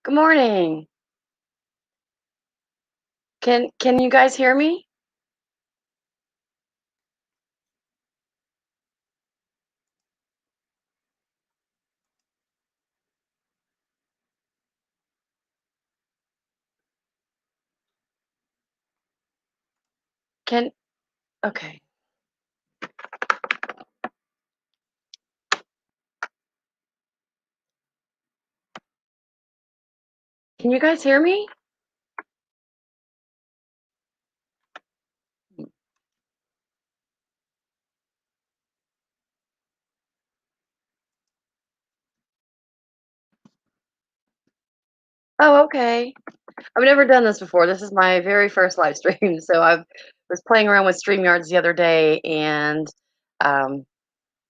Good morning. Can you guys hear me? Can Okay. Can you guys hear me? Oh, okay. I've never done this before. This is my very first live stream. So I was playing around with StreamYards the other day and um,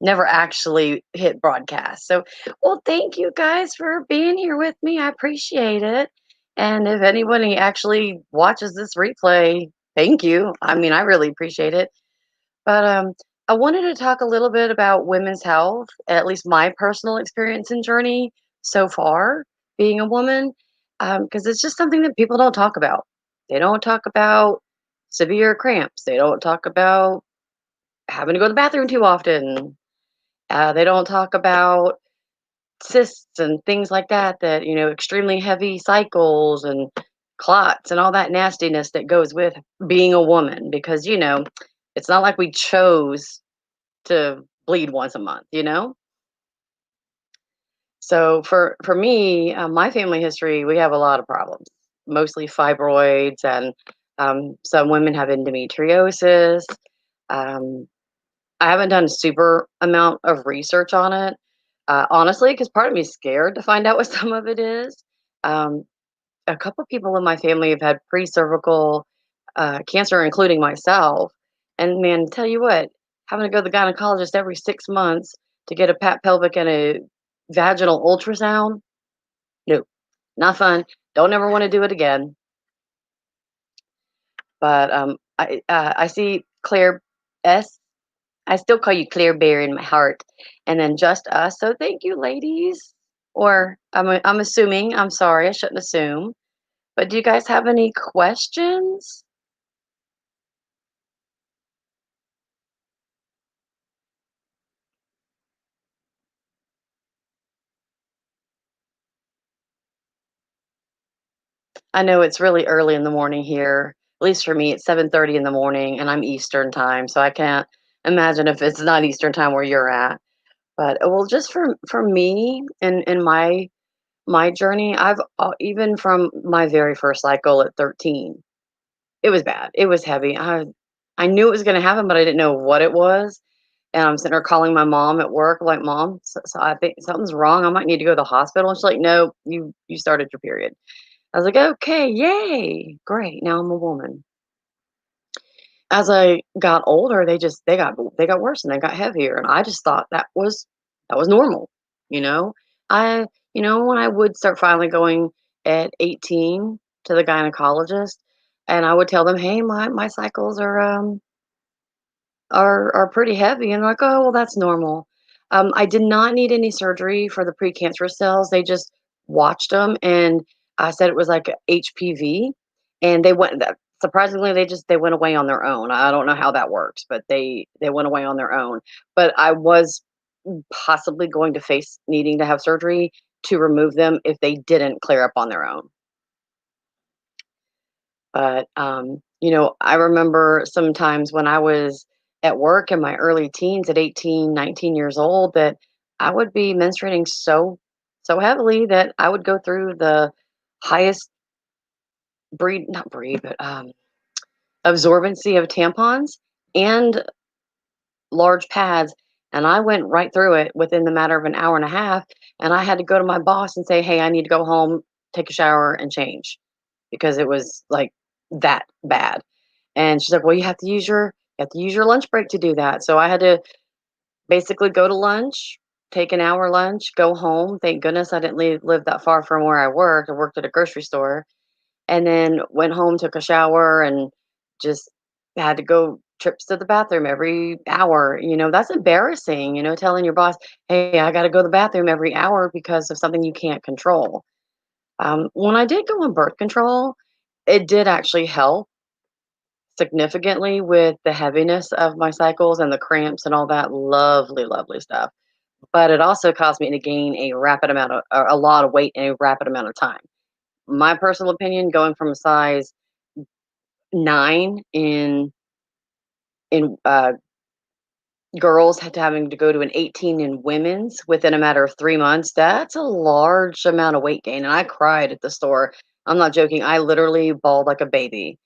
never actually hit broadcast. So, well, thank you guys for being here with me. I appreciate it. And if anybody actually watches this replay, thank you. I mean, I really appreciate it. But I wanted to talk a little bit about women's health, at least my personal experience and journey so far being a woman, because it's just something that people don't talk about. They don't talk about severe cramps. They don't talk about having to go to the bathroom too often. They don't talk about cysts and things like that, extremely heavy cycles and clots and all that nastiness that goes with being a woman because, it's not like we chose to bleed once a month, you know? So for me, my family history, we have a lot of problems, mostly fibroids, and some women have endometriosis. Um, I haven't done a super amount of research on it, honestly, because part of me is scared to find out what some of it is. Um, a couple people in my family have had pre-cervical cancer, including myself. And man, tell you what, having to go to the gynecologist every 6 months to get a pat pelvic and a vaginal ultrasound, no, not fun. Don't ever want to do it again. But I see Claire S. I still call you Claire Bear in my heart, and then just us. So thank you, ladies. Or I'm assuming. I'm sorry, I shouldn't assume. But do you guys have any questions? I know it's really early in the morning here. At least for me, it's 7:30 in the morning, and I'm Eastern time, so I can't imagine if it's not Eastern time where you're at. But well, just for me and my journey, I've even from my very first cycle at 13, it was bad. It was heavy. I knew it was going to happen, but I didn't know what it was. And I'm sitting there calling my mom at work, like, "Mom, so I think something's wrong. I might need to go to the hospital." And she's like, "No, you started your period." I was like, "Okay, yay, great. Now I'm a woman." As I got older, they got worse and they got heavier, and I just thought that was normal, you know? I when I would start finally going at 18 to the gynecologist, and I would tell them, "Hey, my cycles are pretty heavy," and they're like, "Oh, well, that's normal." I did not need any surgery for the precancerous cells. They just watched them, and I said it was like HPV, and they went. Surprisingly, they went away on their own. I don't know how that works, but they went away on their own. But I was possibly going to face needing to have surgery to remove them if they didn't clear up on their own. But, I remember sometimes when I was at work in my early teens at 18, 19 years old that I would be menstruating so heavily that I would go through the highest breed not breed, but, absorbency of tampons and large pads, and I went right through it within the matter of an hour and a half, and I had to go to my boss and say, "Hey, I need to go home, take a shower, and change," because it was, like, that bad. And she's like, "Well, you have to use your lunch break to do that." So I had to basically go to lunch, take an hour lunch, go home. Thank goodness I didn't live that far from where I worked. I worked at a grocery store, and then went home, took a shower, and just had to go trips to the bathroom every hour. That's embarrassing, telling your boss, "Hey, I got to go to the bathroom every hour because of something you can't control." When I did go on birth control, it did actually help significantly with the heaviness of my cycles and the cramps and all that lovely, lovely stuff. But it also caused me to gain a lot of weight in a rapid amount of time. My personal opinion, going from a size 9 in girls had to having to go to an 18 in women's within a matter of 3 months, that's a large amount of weight gain, and I cried at the store. I'm not joking, I literally bawled like a baby,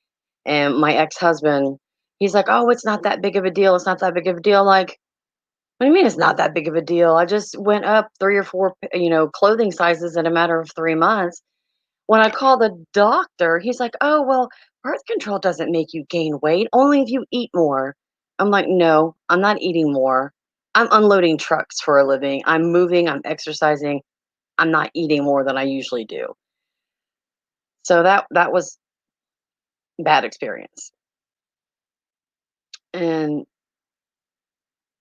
and my ex-husband, he's like, "Oh, it's not that big of a deal, it's not that big of a deal." Like, "What do you mean it's not that big of a deal? I just went up 3 or 4, clothing sizes in a matter of 3 months." When I call the doctor, he's like, "Oh, well, birth control doesn't make you gain weight, only if you eat more." I'm like, "No, I'm not eating more. I'm unloading trucks for a living. I'm moving, I'm exercising. I'm not eating more than I usually do." So that was bad experience. And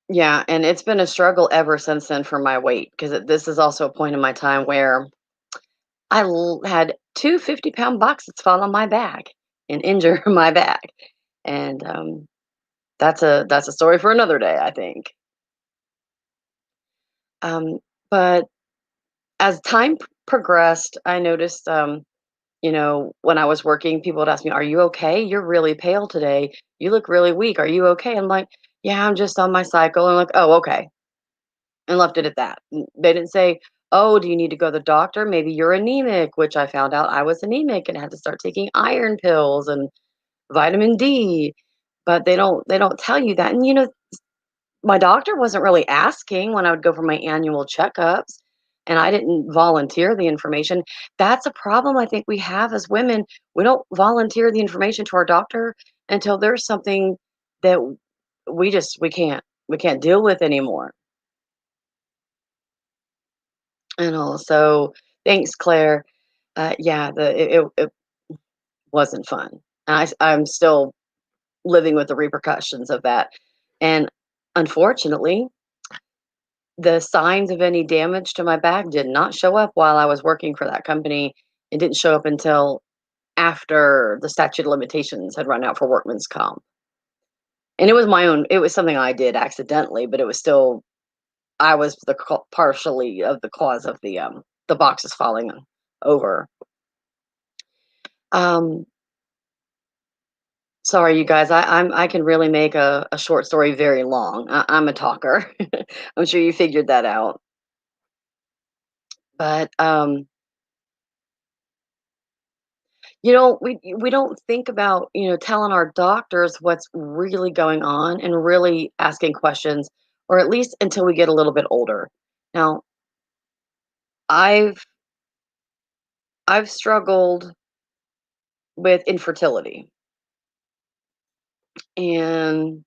yeah, and it's been a struggle ever since then for my weight because this is also a point in my time where had 2 50-pound boxes fall on my back and injure my back. And that's a story for another day, I think. Um, but as time progressed, I noticed, when I was working, people would ask me, "Are you okay? You're really pale today. You look really weak. Are you okay?" I'm like, "Yeah, I'm just on my cycle." And like, "Oh, okay," and left it at that. They didn't say, "Oh, do you need to go to the doctor? Maybe you're anemic," which I found out I was anemic and had to start taking iron pills and vitamin D. But they don't tell you that. And my doctor wasn't really asking when I would go for my annual checkups, and I didn't volunteer the information. That's a problem I think we have as women. We don't volunteer the information to our doctor until there's something that we can't deal with anymore. And also, thanks, Claire. Yeah, it wasn't fun. And I'm still living with the repercussions of that. And unfortunately, the signs of any damage to my back did not show up while I was working for that company. It didn't show up until after the statute of limitations had run out for workman's comp. And it was something I did accidentally, but it was still, I was partially of the cause of the boxes falling over. Um, Sorry, you guys, I can really make a short story very long. I'm a talker. I'm sure you figured that out. But we don't think about, telling our doctors what's really going on and really asking questions, or at least until we get a little bit older. Now, I've I've struggled with infertility, and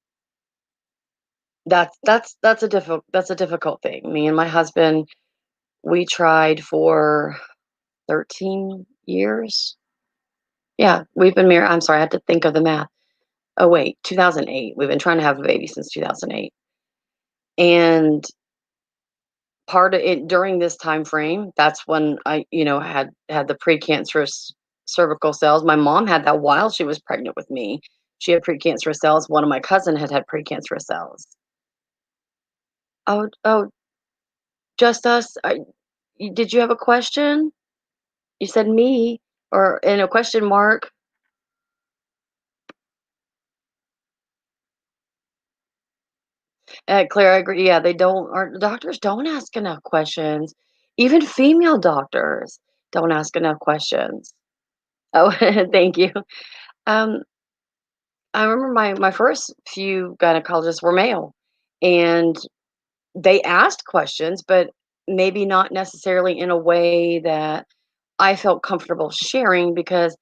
that's a difficult thing. Me and my husband, we tried for 13 years. Yeah, we've been married. I'm sorry, I had to think of the math. Oh wait, 2008. We've been trying to have a baby since 2008. And part of it during this time frame, that's when I, had the precancerous cervical cells. My mom had that while she was pregnant with me. She had precancerous cells. One of my cousin had precancerous cells. Oh, just us. Did you have a question? You said me or in a question mark. Claire, I agree. Yeah, they don't. Our doctors don't ask enough questions. Even female doctors don't ask enough questions. Oh, thank you. Um, I remember my first few gynecologists were male, and they asked questions, but maybe not necessarily in a way that I felt comfortable sharing because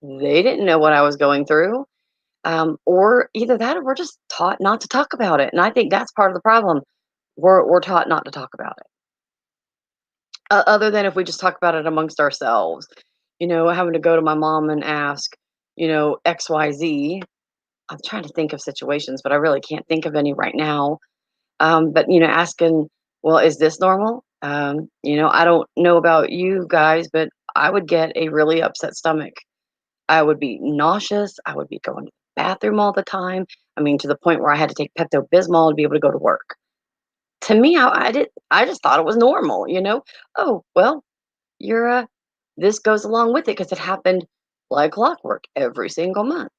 they didn't know what I was going through. Or either that or we're just taught not to talk about it. And I think that's part of the problem. We're taught not to talk about it. Other than if we just talk about it amongst ourselves, having to go to my mom and ask, XYZ. I'm trying to think of situations, but I really can't think of any right now. But asking, well, is this normal? I don't know about you guys, but I would get a really upset stomach. I would be nauseous. I would be going to the bathroom all the time. I mean, to the point where I had to take Pepto-Bismol to be able to go to work. To me, I just thought it was normal, you know? Oh, well, you're this goes along with it because it happened like clockwork every single month.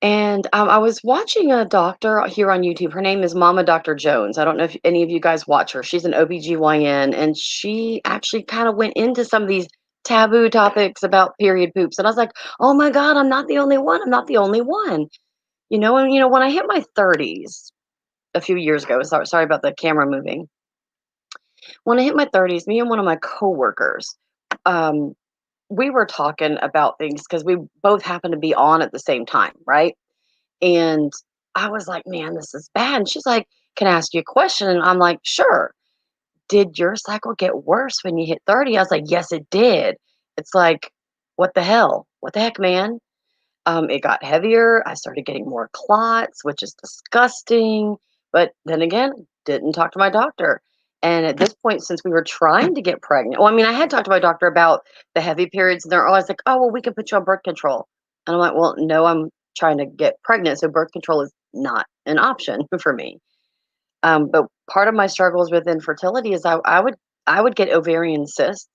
And I was watching a doctor here on YouTube. Her name is Mama Dr. Jones. I don't know if any of you guys watch her. She's an OBGYN, and she actually kind of went into some of these taboo topics about period poops. And I was like, oh my God, I'm not the only one. I'm not the only one. When I hit my 30s a few years ago, sorry about the camera moving. When I hit my 30s, me and one of my coworkers, um, we were talking about things because we both happened to be on at the same time, right? And I was like, "Man, this is bad." And she's like, "Can I ask you a question?" And I'm like, "Sure." "Did your cycle get worse when you hit 30?" I was like, "Yes, it did." It's like, "What the hell? What the heck, man?" It got heavier. I started getting more clots, which is disgusting. But then again, didn't talk to my doctor. And at this point, since we were trying to get pregnant, well, I mean, I had talked to my doctor about the heavy periods, and they're always like, "Oh, well, we can put you on birth control." And I'm like, "Well, no, I'm trying to get pregnant, so birth control is not an option for me." But part of my struggles with infertility is I would get ovarian cysts,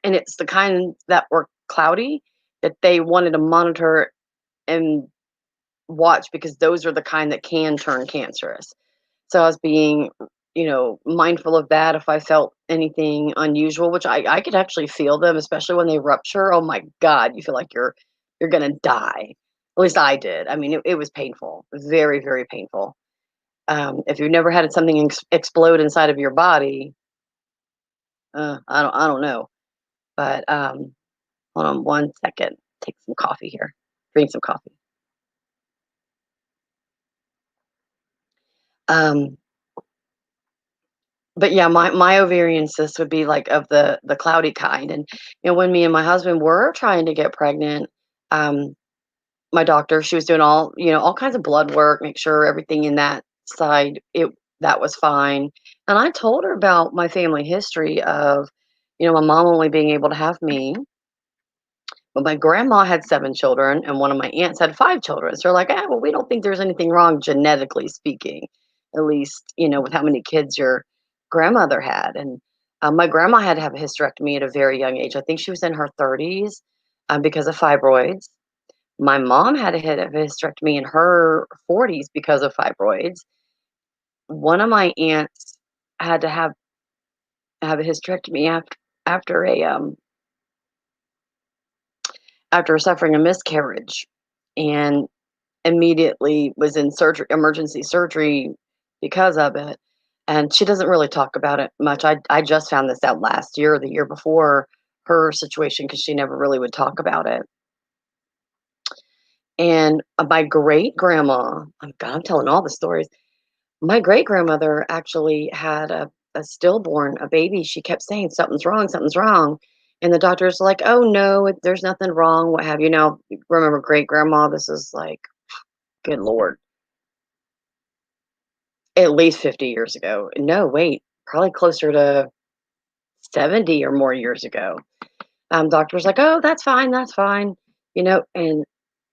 and it's the kind that were cloudy that they wanted to monitor and watch because those are the kind that can turn cancerous. So I was being, mindful of that if I felt anything unusual, which I could actually feel them, especially when they rupture. Oh my God, you feel like you're gonna die. At least I did. I mean, it was painful, very, very painful. If you've never had something explode inside of your body, I don't know. But hold on one second. Take some coffee here. Drink some coffee. Um, But yeah, my ovarian cyst would be like of the cloudy kind, and when me and my husband were trying to get pregnant, um, my doctor, she was doing all kinds of blood work, make sure everything in that side that was fine. And I told her about my family history of, my mom only being able to have me, but my grandma had 7 children, and one of my aunts had 5 children. So they're like, well, we don't think there's anything wrong genetically speaking, at least, with how many kids your grandmother had. And my grandma had to have a hysterectomy at a very young age. I think she was in her 30s because of fibroids. My mom had to have a hysterectomy in her 40s because of fibroids. One of my aunts had to have a hysterectomy after a after suffering a miscarriage, and immediately was in surgery, emergency surgery because of it. And she doesn't really talk about it much. I just found this out last year or the year before her situation because she never really would talk about it. And my great grandma, God, I'm telling all the stories. My great grandmother actually had a stillborn, a baby. She kept saying, "Something's wrong, something's wrong." And the doctor's like, "Oh, no, there's nothing wrong. What have you?" Now, remember, great grandma, this is like, good Lord, at least 50 years ago. No, wait, probably closer to 70 or more years ago. Doctor's like, "Oh, that's fine, that's fine." And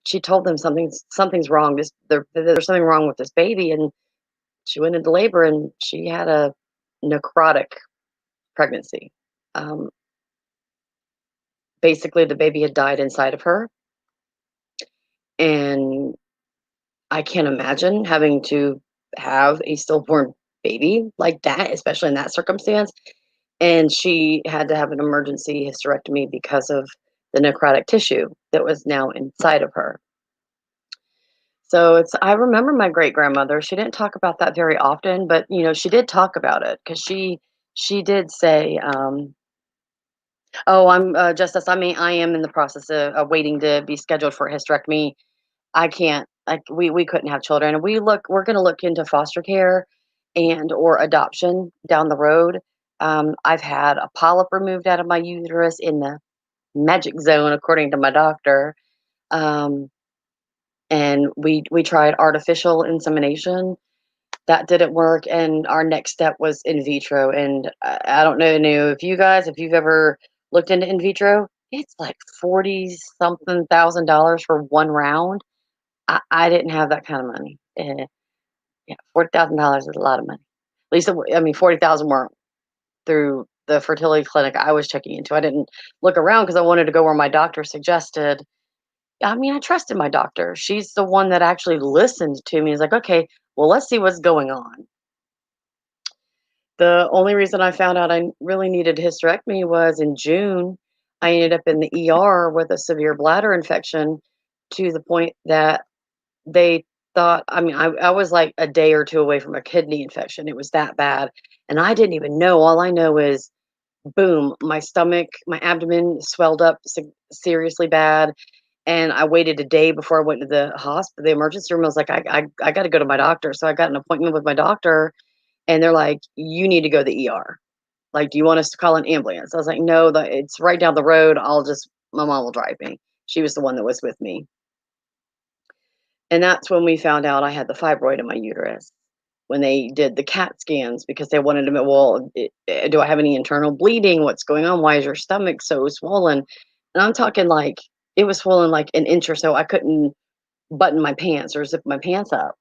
she told them something's wrong. There's something wrong with this baby, and she went into labor, and she had a necrotic pregnancy. Um, Basically, the baby had died inside of her, and I can't imagine having to have a stillborn baby like that, especially in that circumstance. And she had to have an emergency hysterectomy because of the necrotic tissue that was now inside of her. So I remember my great grandmother. She didn't talk about that very often, but she did talk about it because she did say, "Oh, I'm just as I am in the process of waiting to be scheduled for a hysterectomy. I can't, like, we couldn't have children, and we're going to look into foster care and or adoption down the road. I've had a polyp removed out of my uterus in the magic zone, according to my doctor. Um, and we tried artificial insemination, That didn't work, and our next step was in vitro, and I don't know if you guys if you've ever looked into in vitro, it's like 40 something thousand dollars for 1 round. I didn't have that kind of money. Yeah, $40,000 is a lot of money. At least I mean, 40,000 weren't through the fertility clinic I was checking into. I didn't look around because I wanted to go where my doctor suggested. I mean, I trusted my doctor. She's the one that actually listened to me. Is like, "Okay, well, let's see what's going on." The only reason I found out I really needed a hysterectomy was in June. I ended up in the ER with a severe bladder infection to the point that they thought, I mean, I was like a day or 2 away from a kidney infection. It was that bad. And I didn't even know. All I know is, boom, my stomach, my abdomen swelled up seriously bad. And I waited a day before I went to the hospital, the emergency room. I was like, I got to go to my doctor. So I got an appointment with my doctor, and they're like, you need to go to the ER. Like, do you want us to call an ambulance? I was like, no, it's right down the road. My mom will drive me. She was the one that was with me. And that's when we found out I had the fibroid in my uterus. When they did the CAT scans, because they wanted to know, well, do I have any internal bleeding? What's going on? Why is your stomach so swollen? And I'm talking like it was swollen like an inch or so. I couldn't button my pants or zip my pants up.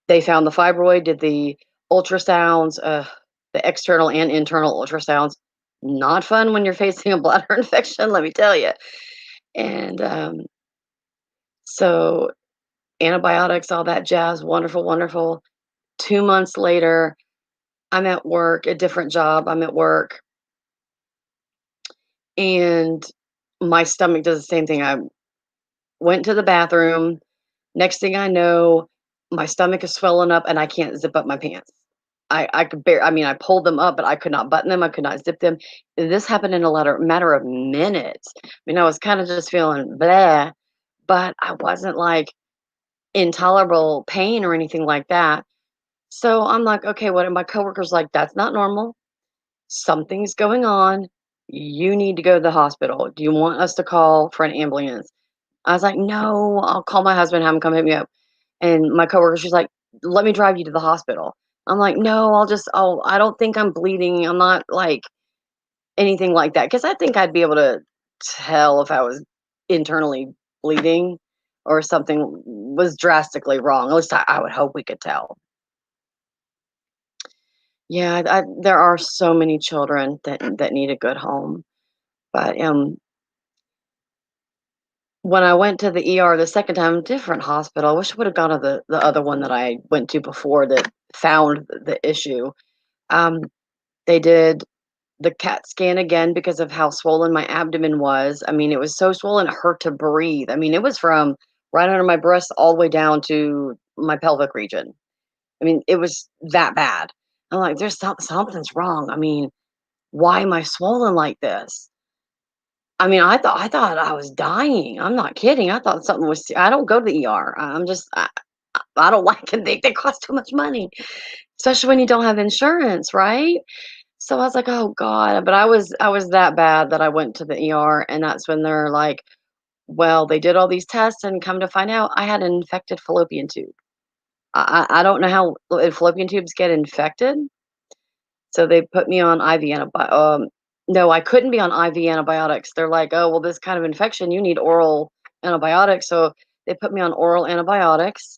They found the fibroid, did the ultrasounds, the external and internal ultrasounds. Not fun when you're facing a bladder infection, let me tell you. And so antibiotics, all that jazz, wonderful, wonderful. 2 months later, I'm at work, a different job. I'm at work, and my stomach does the same thing. I went to the bathroom. Next thing I know, my stomach is swelling up, and I can't zip up my pants. I could bear I mean, I pulled them up, but I could not button them, I could not zip them. This happened in a matter of minutes. I mean, I was kinda just feeling blah, but I wasn't, like, intolerable pain or anything like that. So, I'm like, "Okay, what," and my coworker's like, "That's not normal. Something's going on. You need to go to the hospital. Do you want us to call for an ambulance?" I was like, "No, I'll call my husband, have him come pick me up." And my coworker, she's like, "Let me drive you to the hospital." I'm like, "No, I don't think I'm bleeding. I'm not like anything like that." Because I think I'd be able to tell if I was internally bleeding or something was drastically wrong. At least I would hope we could tell. Yeah, there are so many children that need a good home. But when I went to the ER the second time, different hospital. I wish I would have gone to the other one that I went to before that found the issue. Um, they did the CAT scan again because of how swollen my abdomen was. I mean, it was so swollen it hurt to breathe. I mean, it was from right under my breast all the way down to my pelvic region. I mean, it was that bad. I'm like, there's something's wrong. I mean, why am I swollen like this? I mean, I thought I was dying. I'm not kidding. I thought something was. I don't go to the ER. I'm just. I don't like it. They cost too much money, especially when you don't have insurance, right? So I was like, "Oh God," but I was that bad that I went to the ER, and that's when they're like, "Well, they did all these tests, and come to find out, I had an infected fallopian tube." I don't know how fallopian tubes get infected, so they put me on IV no, I couldn't be on IV antibiotics. They're like, "Oh, well, this kind of infection, you need oral antibiotics." So they put me on oral antibiotics.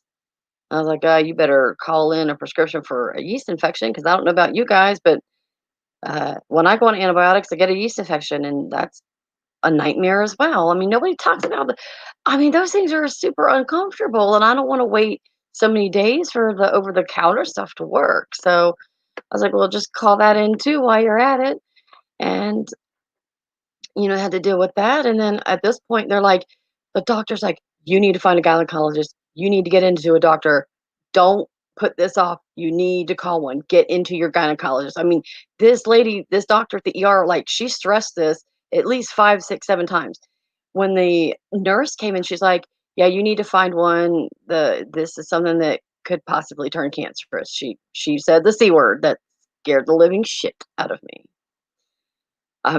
I was like, you better call in a prescription for a yeast infection because I don't know about you guys, but when I go on antibiotics, I get a yeast infection, and that's a nightmare as well. I mean, nobody talks about the I mean, those things are super uncomfortable, and I don't wanna wait so many days for the over-the-counter stuff to work. So I was like, "Well, just call that in too while you're at it." And, had to deal with that, and then at this point, they're like the doctor's like, "You need to find a gynecologist. You need to get into a doctor. Don't put this off. You need to call one. Get into your gynecologist." I mean, this doctor at the ER, like, she stressed this at least 5, 6, 7 times. When the nurse came in, she's like, "Yeah, you need to find one. This is something that could possibly turn cancerous." She said the C word that scared the living shit out of me.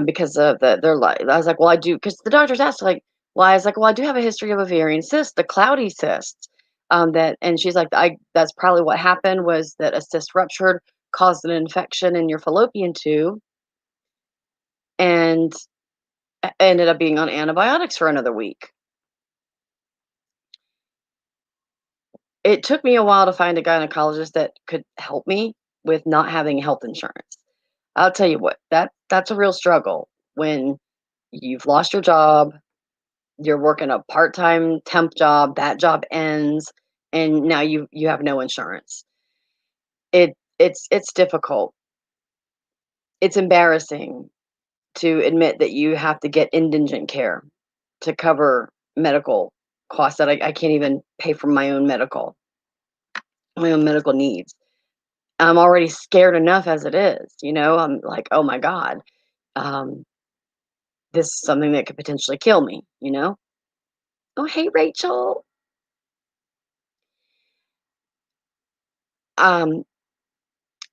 Because of they're like I was like, "Well, I do," because the doctors asked, like, "Why?" I was like, "Well, I do have a history of ovarian cysts, the cloudy cysts." That and she's like, I that's probably what happened was that a cyst ruptured, caused an infection in your fallopian tube, and ended up being on antibiotics for another week. It took me a while to find a gynecologist that could help me with not having health insurance. I'll tell you what, that's a real struggle when you've lost your job, you're working a part-time temp job, that job ends, and now you have no insurance. It's difficult. It's embarrassing to admit that you have to get indigent care to cover medical costs that I can't even pay for my own medical needs. I'm already scared enough as it is, you know? I'm like, "Oh my god, um, this is something that could potentially kill me," you know? "Oh, hey, Rachel." Um,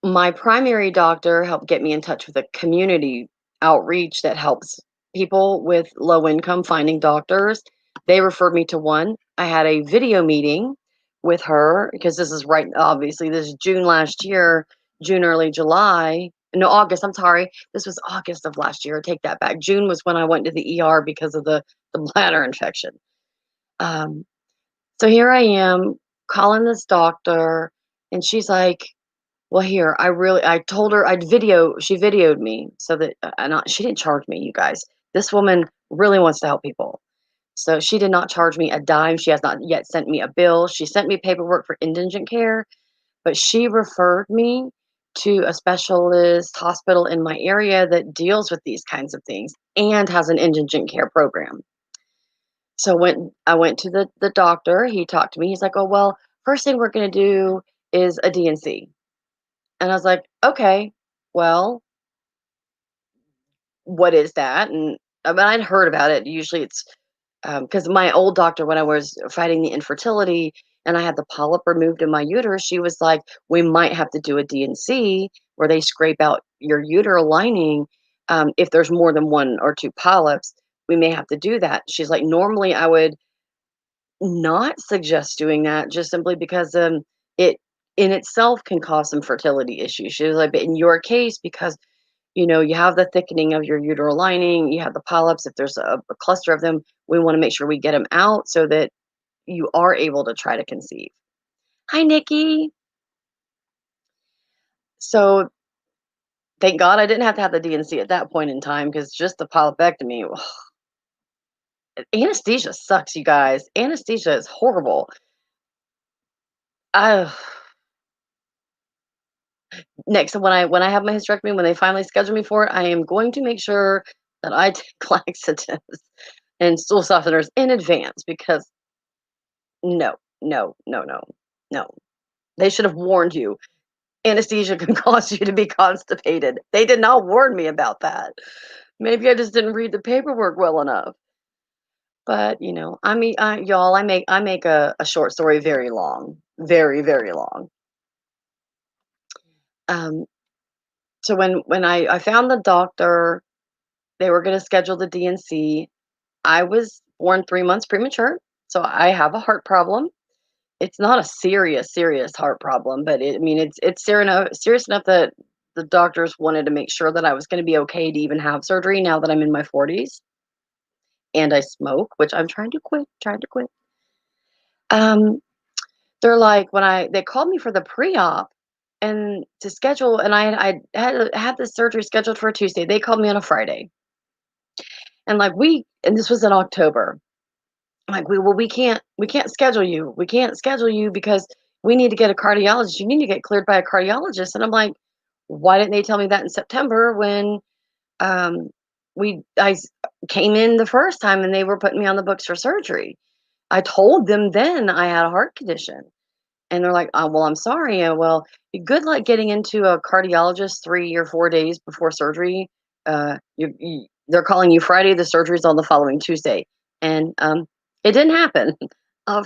my primary doctor helped get me in touch with a community outreach that helps people with low income finding doctors. They referred me to one. I had a video meeting with her because this is right, obviously, this is June last year, June, early July. No, August, I'm sorry. This was August of last year. Take that back. June was when I went to the ER because of the bladder infection. Um, so here I am calling this doctor, and she's like, well, here, I told her she videoed me so that, she didn't charge me, you guys. This woman really wants to help people. So she did not charge me a dime. She has not yet sent me a bill. She sent me paperwork for indigent care, but she referred me to a specialist hospital in my area that deals with these kinds of things and has an indigent care program. So when I went to the doctor, he talked to me. He's like, "Oh, well, first thing we're going to do is a DNC." And I was like, "Okay, well, what is that?" And I mean, I'd heard about it. Usually it's because my old doctor, when I was fighting the infertility and I had the polyp removed in my uterus, she was like, "We might have to do a DNC where they scrape out your uterine lining. If there's more than one or two polyps, we may have to do that." She's like, "Normally, I would not suggest doing that just simply because it in itself can cause some fertility issues." She was like, "But in your case, because you have the thickening of your uterine lining, you have the polyps. If there's a cluster of them, we want to make sure we get them out so that you are able to try to conceive." Hi, Nikki. So thank God I didn't have to have the DNC at that point in time because just the polypectomy, anesthesia sucks, you guys. Anesthesia is horrible. I, next, when I have my hysterectomy, when they finally schedule me for it, I am going to make sure that I take laxatives and stool softeners in advance because no, no, no, no, no. They should have warned you. Anesthesia can cause you to be constipated. They did not warn me about that. Maybe I just didn't read the paperwork well enough. But I mean, y'all, I make a short story very long, very very long. Um, so when I found the doctor, they were going to schedule the DNC. I was born 3 months premature, so I have a heart problem. It's not a serious heart problem, but I mean, it's serious enough that the doctors wanted to make sure that I was gonna be okay to even have surgery now that I'm in my 40s and I smoke, which I'm trying to quit. Um, they're like, they called me for the pre-op and to schedule, and I had the surgery scheduled for a Tuesday. They called me on a Friday, and this was in October. Like, we can't schedule you. We can't schedule you because we need to get a cardiologist. You need to get cleared by a cardiologist." And I'm like, "Why didn't they tell me that in September when um came in the first time and they were putting me on the books for surgery?" I told them then I had a heart condition. And they're like, "Oh, well, I'm sorry. Well, good luck getting into a cardiologist 3 or 4 days before surgery. They're calling you Friday. The surgery's on the following Tuesday." And it didn't happen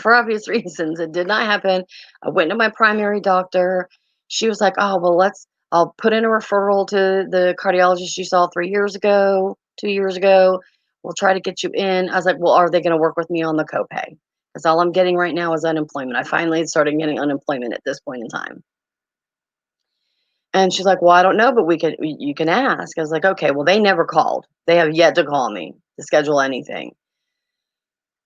for obvious reasons. It did not happen. I went to my primary doctor. She was like, "Oh, well, I'll put in a referral to the cardiologist you saw 3 years ago, 2 years ago. We'll try to get you in." I was like, "Well, are they going to work with me on the copay?" because all I'm getting right now is unemployment. I finally started getting unemployment at this point in time. And she's like, "Well, I don't know, but you can ask." I was like, "Okay, well, they never called. They have yet to call me to schedule anything."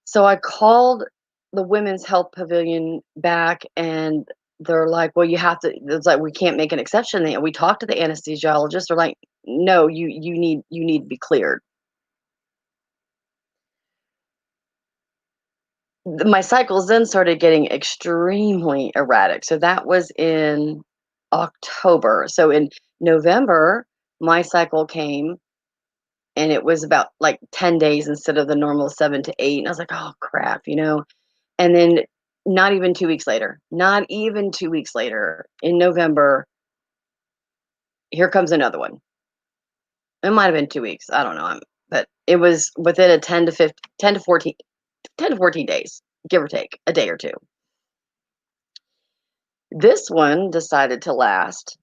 So I called the women's health pavilion back, and they're like, "Well, you have to." It's like, "We can't make an exception." We talked to the anesthesiologist. They're like, "No, you need to be cleared." My cycles then started getting extremely erratic. So that was in October. So in November, my cycle came, and it was about like 10 days instead of the normal 7 to 8. And I was like, "Oh crap." And then not even 2 weeks later in November, here comes another one. It might have been 2 weeks. I don't know. But it was within a 10 to 15, 10 to 14, 10 to 14 days, give or take a day or two. This one decided to last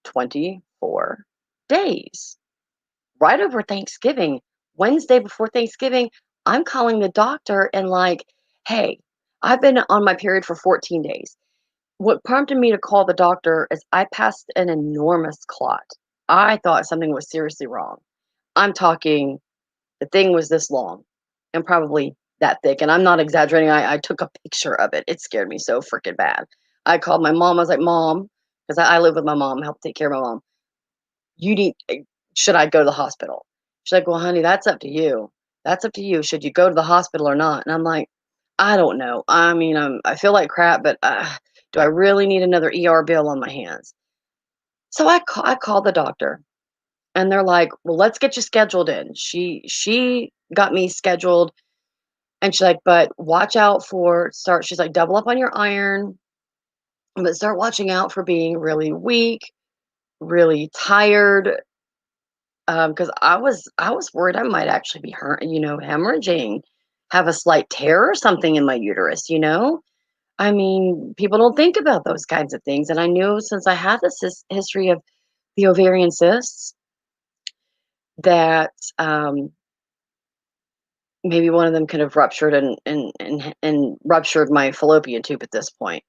24 days, right over Thanksgiving. Wednesday before Thanksgiving, I'm calling the doctor and like, "Hey, I've been on my period for 14 days." What prompted me to call the doctor is I passed an enormous clot. I thought something was seriously wrong. I'm talking, the thing was this long and probably that thick. And I'm not exaggerating. I took a picture of it. It scared me so freaking bad. I called my mom. I was like, "Mom," because I live with my mom, help take care of my mom. You need, should I go to the hospital? She's like, "Well, honey, that's up to you. That's up to you. Should you go to the hospital or not?" And I'm like, "I don't know. I mean, I feel like crap, but do I really need another ER bill on my hands?" So I called the doctor, and they're like, "Well, let's get you scheduled in." She got me scheduled, and she's like, "But watch out for start." She's like, "Double up on your iron, but start watching out for being really weak, really tired." Because I was worried I might actually be hemorrhaging, have a slight tear or something in my uterus. I mean, people don't think about those kinds of things, and I knew since I had this history of the ovarian cysts that, maybe one of them could have ruptured and ruptured my fallopian tube at this point.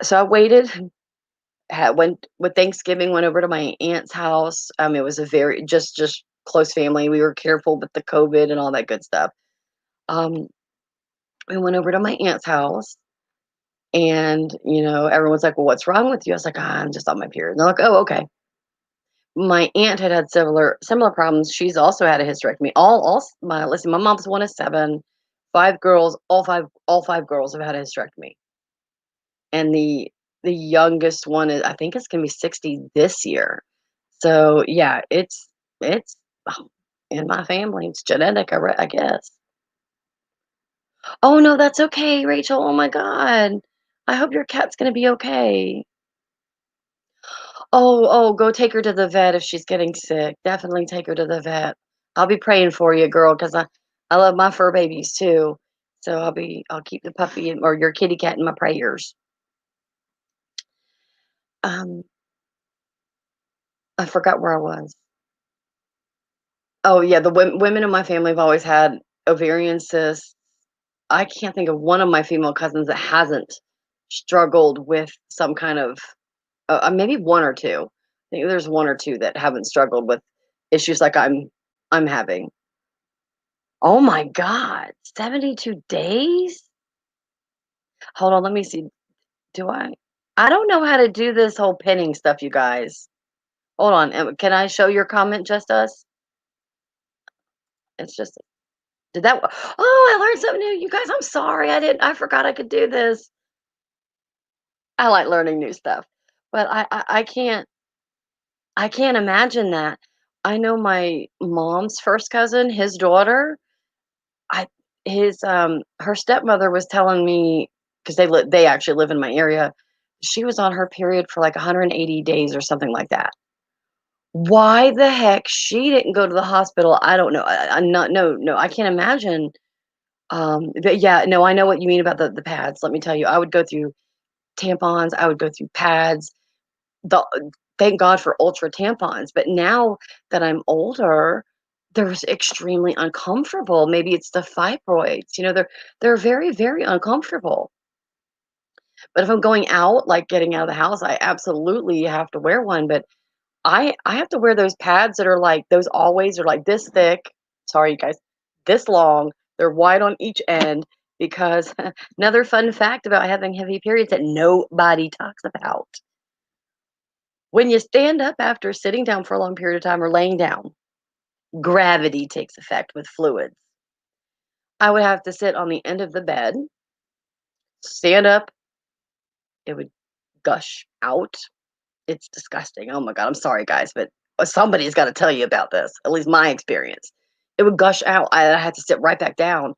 So I waited, went with Thanksgiving, went over to my aunt's house. It was a very just close family. We were careful with the COVID and all that good stuff. Um, we went over to my aunt's house, and everyone's like, "Well, what's wrong with you?" I was like, "I'm just on my period." And they're like, "Oh, okay." My aunt had similar problems. She's also had a hysterectomy. My mom's one of seven, 5 girls. All five girls have had a hysterectomy, and the youngest one is, I think, it's gonna be 60 this year. So yeah, it's in my family. It's genetic, I guess. Oh no, that's okay, Rachel. Oh my God, I hope your cat's gonna be okay. Oh, go take her to the vet if she's getting sick. Definitely take her to the vet. I'll be praying for you, girl, because I love my fur babies too. So I'll keep the puppy or your kitty cat in my prayers. Um, I forgot where I was. Oh yeah, the women in my family have always had ovarian cysts. I can't think of one of my female cousins that hasn't struggled with some kind of, maybe one or two. I think there's one or two that haven't struggled with issues like I'm having. Oh my god, 72 days? Hold on, let me see. Do I don't know how to do this whole pinning stuff, you guys. Hold on, can I show your comment, just us? It's just did that Oh, I learned something new, you guys. I'm sorry. I forgot I could do this. I like learning new stuff, but I can't imagine that. I know my mom's first cousin, his daughter, I his, her stepmother was telling me, 'cause they actually live in my area. She was on her period for, like, 180 days or something like that. Why the heck she didn't go to the hospital, I don't know. I'm not no, no, I can't imagine. But yeah, no, I know what you mean about the pads. Let me tell you, I would go through tampons, I would go through pads. The Thank God for Ultra tampons, but now that I'm older, they're extremely uncomfortable. Maybe it's the fibroids, they're very, very uncomfortable. But if I'm going out, like getting out of the house, I absolutely have to wear one, but I have to wear those pads that are like those always are like this thick. Sorry, you guys, this long. They're wide on each end because another fun fact about having heavy periods that nobody talks about. When you stand up after sitting down for a long period of time or laying down, gravity takes effect with fluids. I would have to sit on the end of the bed, stand up, it would gush out. It's disgusting. Oh my god, I'm sorry, guys, but somebody's gotta tell you about this, at least my experience. It would gush out. I had to sit right back down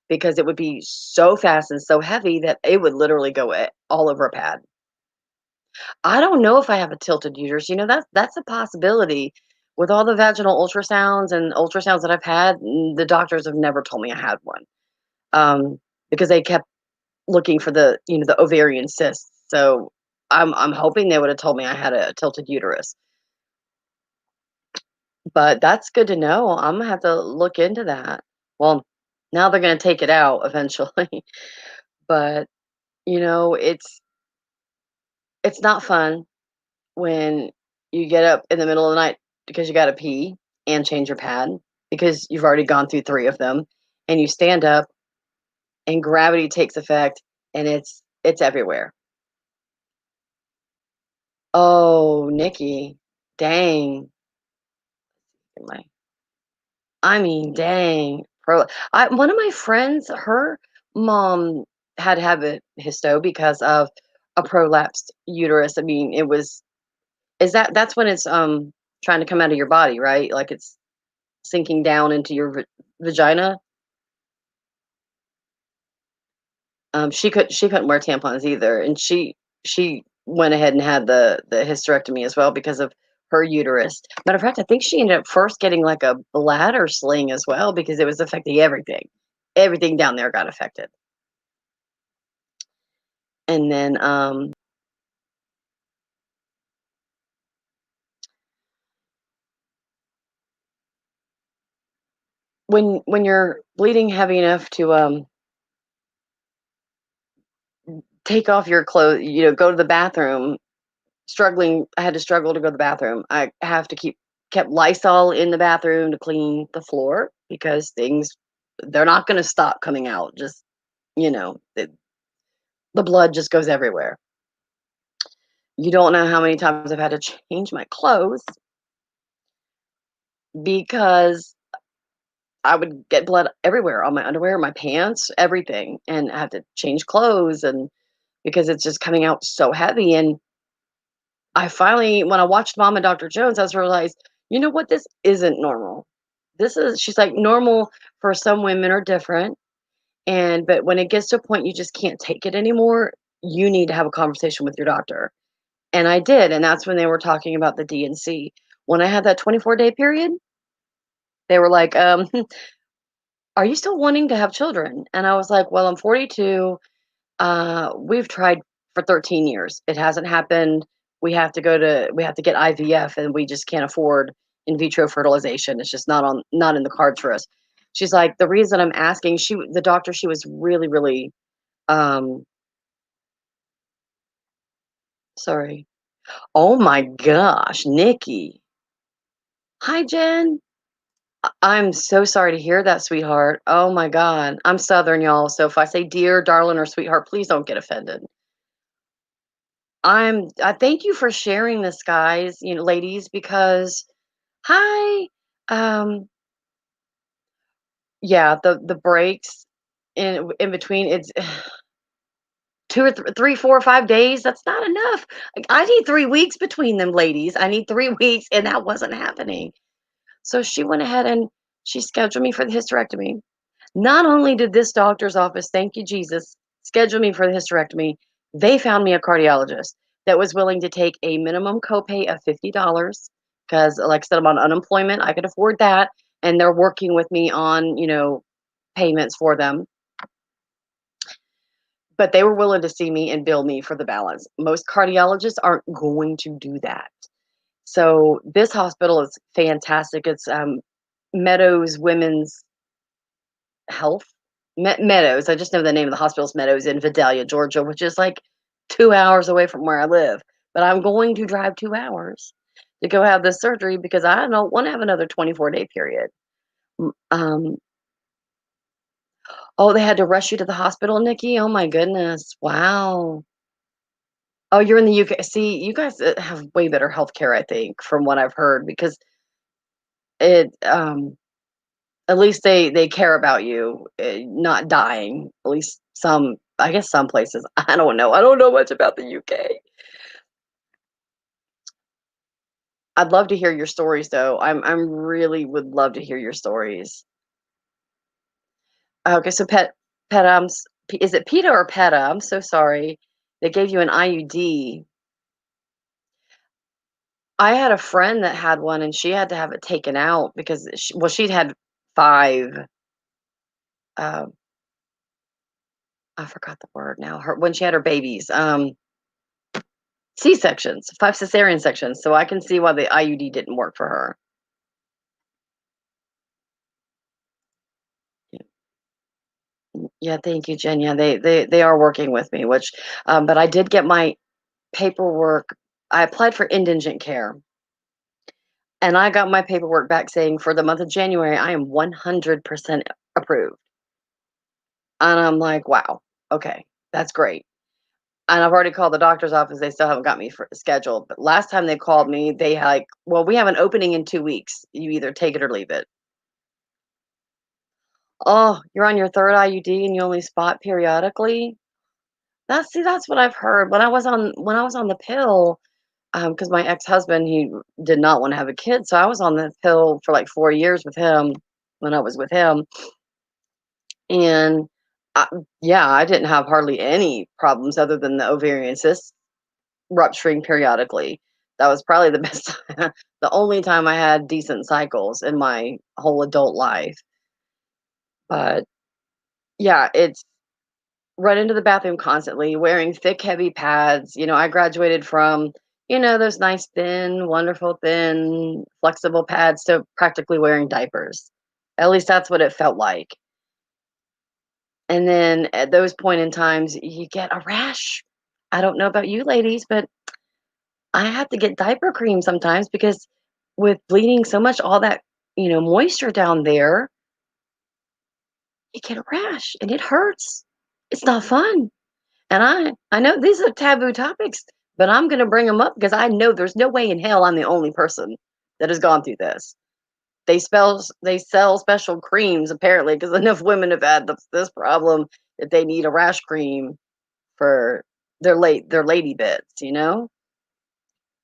because it would be so fast and so heavy that it would literally go all over a pad. I don't know if I have a tilted uterus, that's a possibility. With all the vaginal ultrasounds and ultrasounds that I've had, the doctors have never told me I had one, because they kept looking for the ovarian cysts, so I'm hoping they would've told me I had a tilted uterus. But that's good to know. I'm gonna have to look into that. Well, now they're gonna take it out eventually, but, it's not fun when you get up in the middle of the night because you gotta pee and change your pad because you've already gone through 3 of them, and you stand up and gravity takes effect, and it's everywhere. Oh, Nikki. Dang. I mean, dang. One of my friends, her mom had to have a histo because of a prolapsed uterus. I mean, that's when it's trying to come out of your body, right? Like it's sinking down into your vagina. She couldn't wear tampons either, and she went ahead and had the hysterectomy as well because of her uterus. Matter of fact, I think she ended up first getting like a bladder sling as well because it was affecting everything. Everything down there got affected. And then when you're bleeding heavy enough to take off your clothes, go to the bathroom, I had to struggle to go to the bathroom. I have to kept Lysol in the bathroom to clean the floor because they're not going to stop coming out. Just, the blood just goes everywhere. You don't know how many times I've had to change my clothes because I would get blood everywhere on my underwear, my pants, everything, and I have to change clothes and because it's just coming out so heavy. And I finally, when I watched Mom and Dr. Jones, I was realized, you know what? This isn't normal. She's like, normal for some women are different. But when it gets to a point you just can't take it anymore, you need to have a conversation with your doctor. And I did. And that's when they were talking about the DNC. When I had that 24-day period, they were like, are you still wanting to have children? And I was like, well, I'm 42. We've tried for 13 years. It hasn't happened. We have to get IVF and we just can't afford in vitro fertilization. It's just not in the cards for us. She's like, the reason I'm asking, the doctor, she was really, really, um, sorry. Oh my gosh, Nikki. Hi, Jen. I'm so sorry to hear that, sweetheart. Oh my God. I'm Southern, y'all. So if I say dear, darling, or sweetheart, please don't get offended. I thank you for sharing this, guys, ladies, because hi. Um, yeah, the breaks in between, it's 2 or 3, 4 or 5 days. That's not enough. Like, I need 3 weeks between them, ladies. I need 3 weeks, and that wasn't happening. So she went ahead and she scheduled me for the hysterectomy. Not only did this doctor's office, thank you, Jesus, schedule me for the hysterectomy, they found me a cardiologist that was willing to take a minimum copay of $50 because, like I said, I'm on unemployment. I could afford that. And they're working with me on, payments for them. But they were willing to see me and bill me for the balance. Most cardiologists aren't going to do that. So this hospital is fantastic. It's Meadows Women's Health. Meadows. I just know the name of the hospital's Meadows in Vidalia, Georgia, which is like 2 hours away from where I live. But I'm going to drive 2 hours to go have this surgery because I don't want to have another 24-day period. Um, oh, they had to rush you to the hospital, Nikki. Oh my goodness. Wow. Oh, you're in the UK. See, you guys have way better healthcare, I think, from what I've heard, because it at least they care about you, not dying. At least some, I guess some places. I don't know. I don't know much about the UK. I'd love to hear your stories though. I'm really would love to hear your stories. Okay, so pet is it PETA or PETA? I'm so sorry. They gave you an IUD. I had a friend that had one and she had to have it taken out because well, she'd had 5 uh, I forgot the word now. Her when she had her babies, C-sections, 5 cesarean sections. So I can see why the IUD didn't work for her. Yeah, thank you, Jen. Yeah, they are working with me, which but I did get my paperwork. I applied for indigent care and I got my paperwork back saying for the month of January I am 100% approved. And I'm like, wow, okay, that's great. And I've already called the doctor's office. They still haven't got me for scheduled. But last time they called me, they like, well, we have an opening in 2 weeks. You either take it or leave it. Oh, you're on your third IUD and you only spot periodically. That's what I've heard. When I was on the pill, because my ex-husband, he did not want to have a kid, so I was on the pill for like 4 years with him when I was with him, and I, yeah, I didn't have hardly any problems other than the ovarian cysts rupturing periodically. That was probably the best the only time I had decent cycles in my whole adult life. But yeah, it's run into the bathroom constantly, wearing thick, heavy pads. I graduated from, those nice, thin, wonderful, thin, flexible pads to practically wearing diapers. At least that's what it felt like. And then at those point in times, you get a rash. I don't know about you ladies, but I have to get diaper cream sometimes because with bleeding so much, all that, moisture down there, you get a rash and it hurts. It's not fun. And I know these are taboo topics, but I'm gonna bring them up because I know there's no way in hell I'm the only person that has gone through this. They sell special creams apparently because enough women have had this problem that they need a rash cream for their lady bits.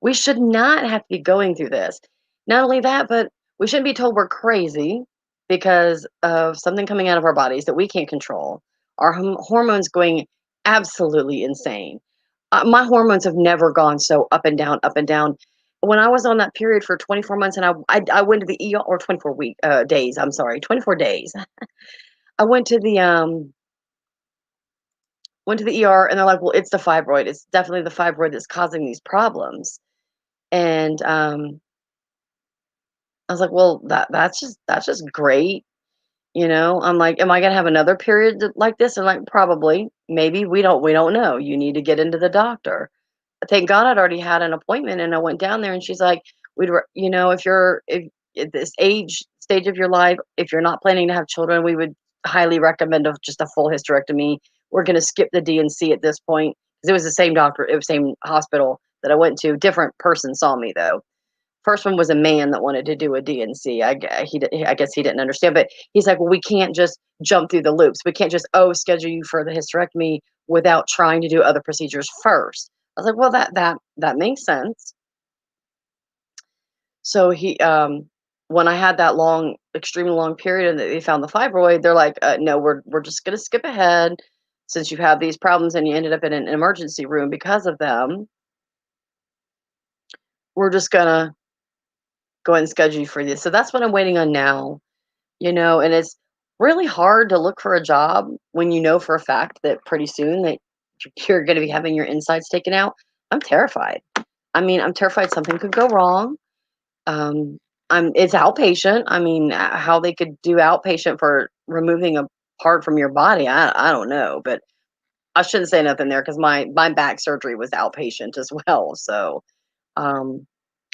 We should not have to be going through this. Not only that, but we shouldn't be told we're crazy because of something coming out of our bodies that we can't control. Our hormones going absolutely insane. My hormones have never gone so up and down, up and down. When I was on that period for 24 months and I went to the ER, or 24 days, I'm sorry, 24 days. I went to the ER and they're like, "Well, it's the fibroid. It's definitely the fibroid that's causing these problems." And I was like, "Well, that's just great." I'm like, "Am I gonna have another period like this?" And like, probably, maybe we don't know. You need to get into the doctor. Thank God I'd already had an appointment, and I went down there, and she's like, if you're if at this age stage of your life, if you're not planning to have children, we would highly recommend of just a full hysterectomy. We're gonna skip the D&C at this point because it was the same doctor, it was same hospital that I went to. Different person saw me though. First one was a man that wanted to do a D&C. I guess he didn't understand, but he's like, "Well, we can't just jump through the loops. We can't just, schedule you for the hysterectomy without trying to do other procedures first." I was like, "Well, that makes sense." So when I had that long, extremely long period and they found the fibroid, they're like, "No, we're just gonna skip ahead since you have these problems and you ended up in an emergency room because of them. We're just gonna go ahead and schedule you for this." So that's what I'm waiting on now. And it's really hard to look for a job when you know for a fact that pretty soon that you're going to be having your insides taken out. I'm terrified. I mean, I'm terrified something could go wrong. Um, It's outpatient. I mean, how they could do outpatient for removing a part from your body, I don't know, but I shouldn't say nothing there because my back surgery was outpatient as well. So, um,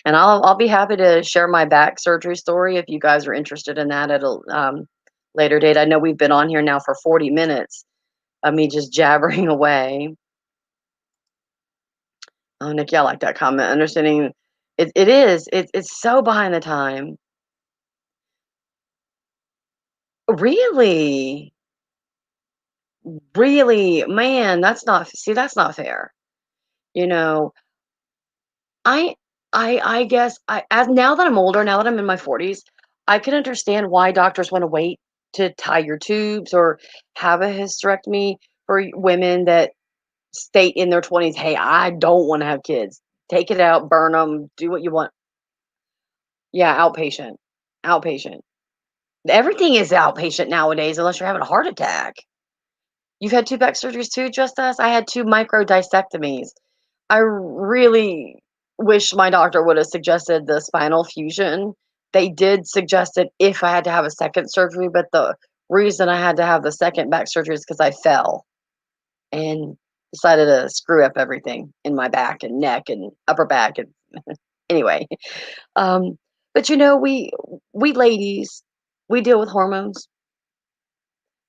and I'll be happy to share my back surgery story if you guys are interested in that at a later date. I know we've been on here now for 40 minutes of me just jabbering away. Oh, Nick, yeah, I like that comment. Understanding it is. It's so behind the time. Really? Really? Man, that's not fair. You know, I I guess as now that I'm older, now that I'm in my 40s, I can understand why doctors want to wait to tie your tubes or have a hysterectomy for women that state in their 20s, "Hey, I don't want to have kids. Take it out, burn them, do what you want." Yeah, outpatient. Outpatient. Everything is outpatient nowadays unless you're having a heart attack. You've had 2 back surgeries too, just us? I had 2 micro discectomies. I really wish my doctor would have suggested the spinal fusion. They did suggest it if I had to have a second surgery, but the reason I had to have the second back surgery is because I fell and decided to screw up everything in my back and neck and upper back and anyway. Um, but we ladies, we deal with hormones.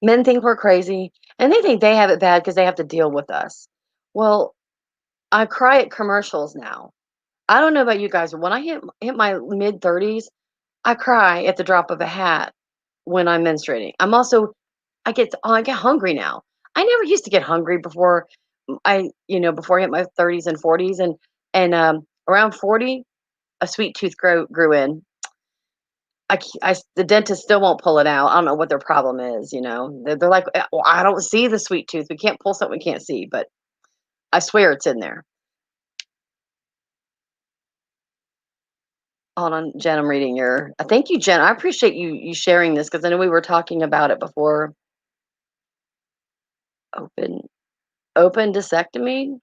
Men think we're crazy, and they think they have it bad because they have to deal with us. Well, I cry at commercials now. I don't know about you guys, but when I hit my mid-30s, I cry at the drop of a hat when I'm menstruating. I get hungry now. I never used to get hungry before before I hit my 30s and 40s, and around 40, a sweet tooth grew in. The dentist still won't pull it out. I don't know what their problem is, you know. They're like, "Well, I don't see the sweet tooth. We can't pull something we can't see," but I swear it's in there. Hold on, Jen, I'm reading your thank you, Jen. I appreciate you sharing this because I know we were talking about it before. Open open discectomy?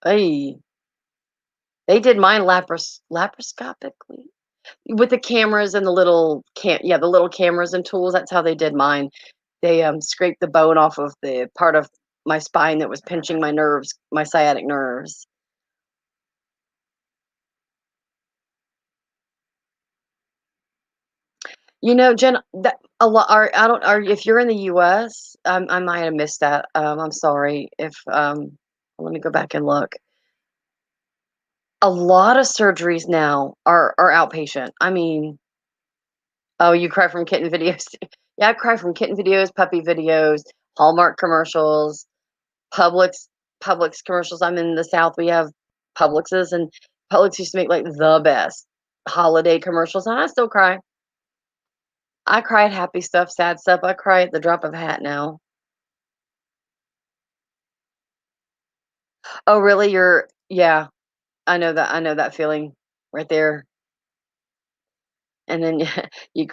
Ay, they did mine laparoscopically with the cameras and the little the little cameras and tools. That's how they did mine. They scraped the bone off of the part of my spine that was pinching my nerves, my sciatic nerves. You know, Jen, that a lot are I don't are if you're in the US, I might have missed that. I'm sorry if let me go back and look. A lot of surgeries now are outpatient. I mean, oh, you cry from kitten videos. Yeah, I cry from kitten videos, puppy videos, Hallmark commercials, Publix Publix commercials. I'm in the South. We have Publixes, and Publix used to make like the best holiday commercials, and I still cry. I cry at happy stuff, sad stuff. I cry at the drop of a hat now. Oh, really? Yeah, I know that feeling right there. And then you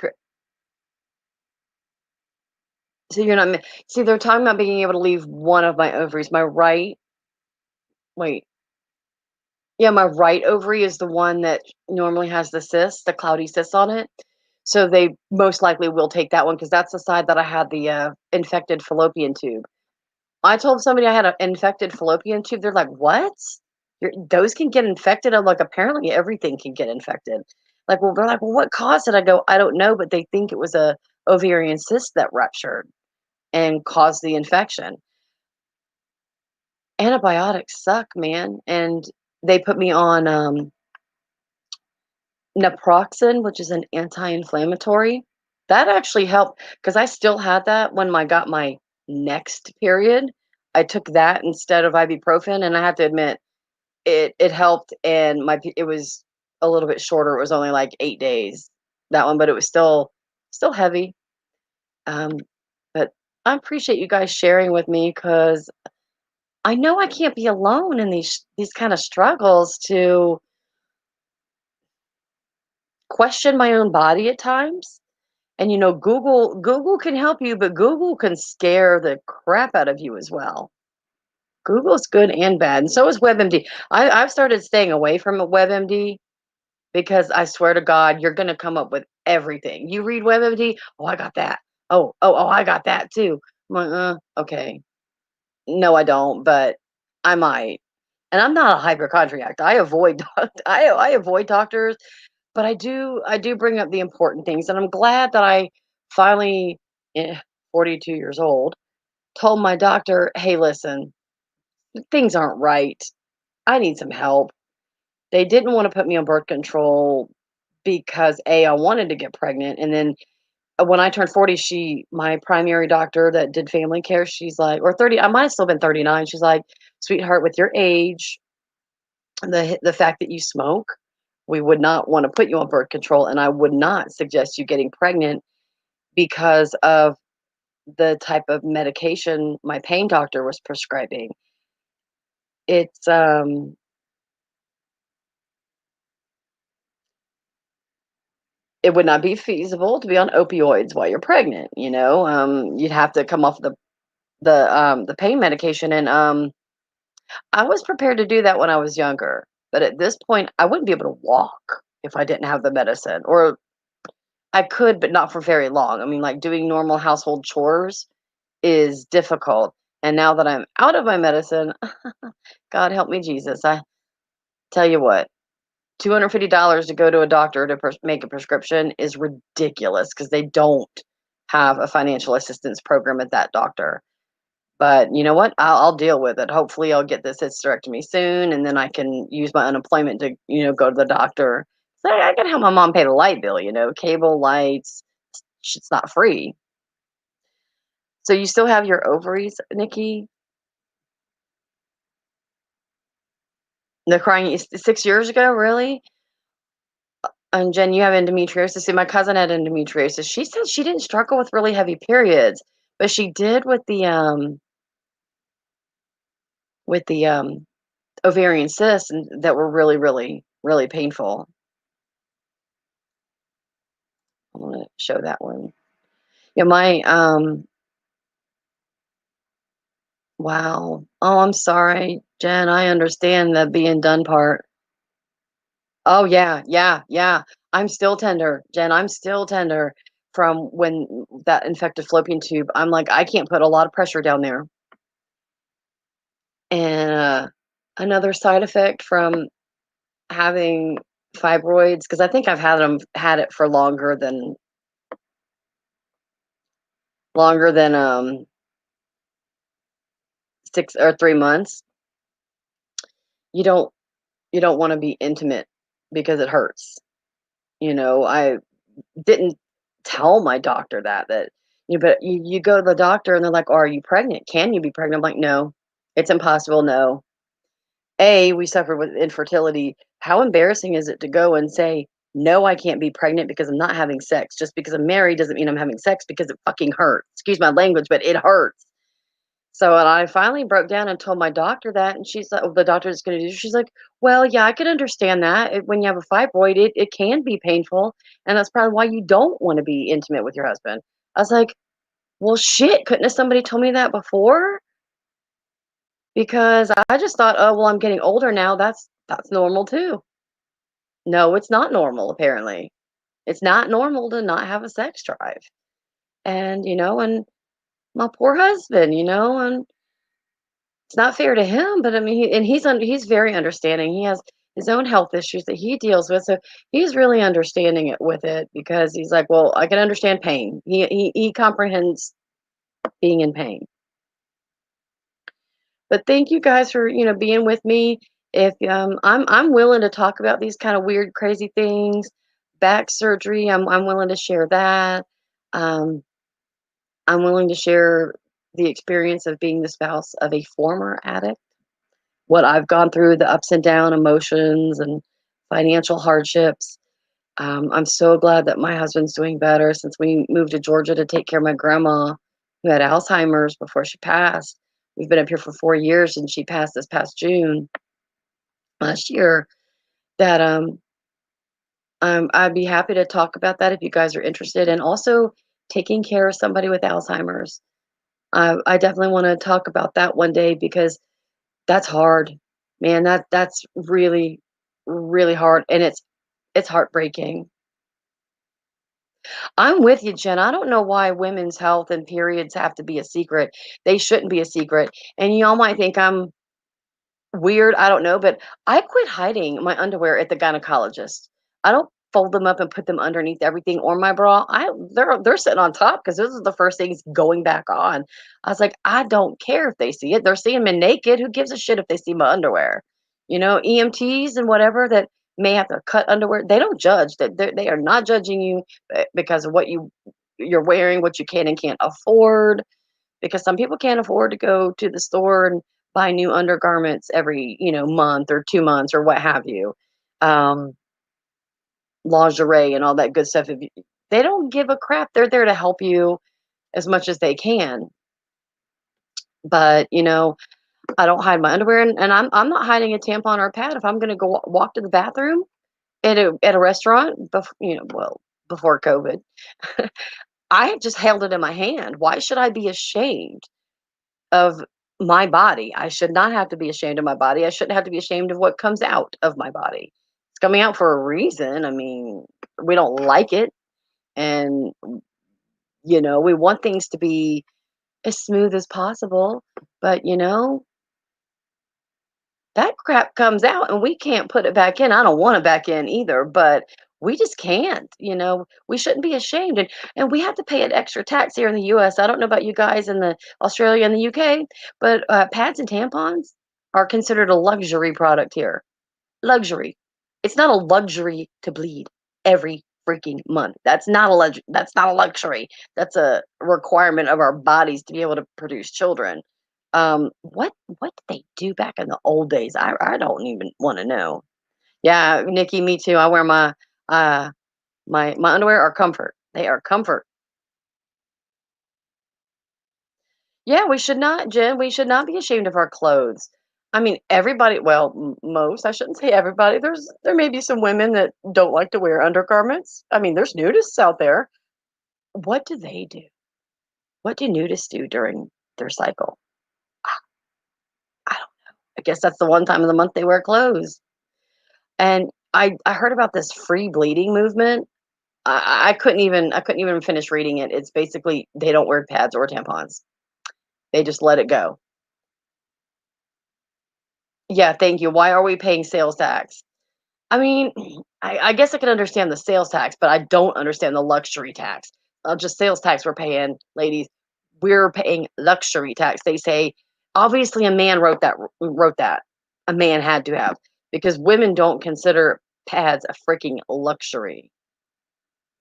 so you're not see, they're talking about being able to leave one of my ovaries. My right wait, yeah, my right ovary is the one that normally has the cyst, the cloudy cyst on it. So they most likely will take that one because that's the side that I had the infected fallopian tube. I told somebody I had an infected fallopian tube. They're like, "What? Those can get infected?" I'm like, "Apparently everything can get infected." Like, well, they're like, "Well, what caused it?" I go, "I don't know, but they think it was a ovarian cyst that ruptured and caused the infection." Antibiotics suck, man, and they put me on naproxen, which is an anti-inflammatory. That actually helped because I still had that when I got my next period. I took that instead of ibuprofen, and I have to admit it helped, and it was a little bit shorter. It was only like 8 days, that one, but it was still heavy. Um, but I appreciate you guys sharing with me because I know I can't be alone in these kind of struggles to question my own body at times. And Google can help you, but Google can scare the crap out of you as well. Google's good and bad, and so is WebMD. I've started staying away from a WebMD because I swear to God, you're gonna come up with everything. You read WebMD, "Oh, I got that. Oh, I got that too." I'm like, okay. No, I don't, but I might." And I'm not a hypochondriac. I avoid I avoid doctors, but I do bring up the important things, and I'm glad that I finally, 42 years old, told my doctor, "Hey, listen, things aren't right. I need some help." They didn't wanna put me on birth control because, A, I wanted to get pregnant, and then, when I turned 40, my primary doctor that did family care, she's like, or 30, I might have still been 39, she's like, "Sweetheart, with your age, the fact that you smoke, we would not wanna put you on birth control, and I would not suggest you getting pregnant because of the type of medication my pain doctor was prescribing." It's, it would not be feasible to be on opioids while you're pregnant, you'd have to come off the pain medication, and, I was prepared to do that when I was younger, but at this point, I wouldn't be able to walk if I didn't have the medicine, or I could, but not for very long. I mean, like, doing normal household chores is difficult, and now that I'm out of my medicine, God help me Jesus, I tell you what, $250 to go to a doctor to make a prescription is ridiculous because they don't have a financial assistance program at that doctor. But you know what? I'll deal with it. Hopefully, I'll get this hysterectomy soon, and then I can use my unemployment to, go to the doctor. So I can help my mom pay the light bill. Cable, lights. It's not free. So you still have your ovaries, Nikki? They're crying 6 years ago, really? And Jen, you have endometriosis. See, my cousin had endometriosis. She said she didn't struggle with really heavy periods, but she did with the ovarian cysts, and that were really, really, really painful. I want to show that one. Yeah, my wow. Oh, I'm sorry, Jen. I understand the being done part. Oh yeah, yeah, yeah. I'm still tender, Jen. I'm still tender from when that infected fallopian tube. I'm like, I can't put a lot of pressure down there. And another side effect from having fibroids, because I think I've had it for longer than 6 or 3 months. You don't you don't want to be intimate because it hurts. I didn't tell my doctor that but you go to the doctor and they're like, "Oh, are you pregnant? Can you be pregnant?" I'm like, "No, it's impossible. No." We suffered with infertility. How embarrassing is it to go and say, "No, I can't be pregnant because I'm not having sex." Just because I'm married doesn't mean I'm having sex, because it fucking hurts. Excuse my language, but it hurts. So, and I finally broke down and told my doctor that, and she's like, the doctor's going to do. She's like, "Well, yeah, I could understand that. When you have a fibroid, it can be painful, and that's probably why you don't want to be intimate with your husband." I was like, "Well, shit, couldn't have somebody told me that before?" Because I just thought, "Oh, well, I'm getting older now. That's normal too." No, it's not normal. Apparently, it's not normal to not have a sex drive, and my poor husband, and it's not fair to him, but I mean, he's very understanding. He has his own health issues that he deals with, so he's really understanding it with it, because he's like, "Well, I can understand pain." He comprehends being in pain. But thank you guys for being with me. If I'm willing to talk about these kind of weird, crazy things, back surgery. I'm willing to share that. Um, I'm willing to share the experience of being the spouse of a former addict, what I've gone through, the ups and down emotions and financial hardships. I'm so glad that my husband's doing better since we moved to Georgia to take care of my grandma who had Alzheimer's before she passed. We've been up here for 4 years, and she passed this past June last year. That I'd be happy to talk about that if you guys are interested, and also taking care of somebody with Alzheimer's. I definitely want to talk about that one day, because that's hard, man. That's really, really hard, and It's heartbreaking. I'm with you, Jen. I don't know why women's health and periods have to be a secret. They shouldn't be a secret. And y'all might think I'm weird, I don't know, but I quit hiding my underwear at the gynecologist. I don't fold them up and put them underneath everything or my bra. They're sitting on top because this is the first things going back on. I was like, I don't care if they see it. They're seeing me naked. Who gives a shit if they see my underwear? EMTs and whatever that may have to cut underwear. They don't judge. That they are not judging you because of what you're wearing, what you can and can't afford, because some people can't afford to go to the store and buy new undergarments every, month or 2 months or what have you. Um, Lingerie and all that good stuff. They don't give a crap. They're there to help you as much as they can. But, I don't hide my underwear, and I'm not hiding a tampon or a pad if I'm going to go walk to the bathroom at a restaurant, before COVID. I just held it in my hand. Why should I be ashamed of my body? I should not have to be ashamed of my body. I shouldn't have to be ashamed of what comes out of my body. It's coming out for a reason. I mean, we don't like it. And, we want things to be as smooth as possible. But, that crap comes out and we can't put it back in. I don't want it back in either, but we just can't. We shouldn't be ashamed. And we have to pay an extra tax here in the US. I don't know about you guys in the Australia and the UK, but pads and tampons are considered a luxury product here. Luxury. It's not a luxury to bleed every freaking month. That's not a luxury. That's a requirement of our bodies to be able to produce children. What did they do back in the old days? I don't even want to know. Yeah, Nikki, me too. I wear uh my underwear are comfort. They are comfort. Yeah, we should not, Jen. We should not be ashamed of our clothes. I mean, everybody. Well, most. I shouldn't say everybody. There may be some women that don't like to wear undergarments. I mean, there's nudists out there. What do they do? What do nudists do during their cycle? I don't. I guess that's the one time of the month they wear clothes. And I heard about this free bleeding movement. I couldn't even finish reading it. It's basically they don't wear pads or tampons. They just let it go. Yeah, thank you. Why are we paying sales tax? I mean, I guess I can understand the sales tax, but I don't understand the luxury tax. Just sales tax we're paying, ladies. We're paying luxury tax. They say obviously a man wrote that. A man had to have, because women don't consider pads a freaking luxury.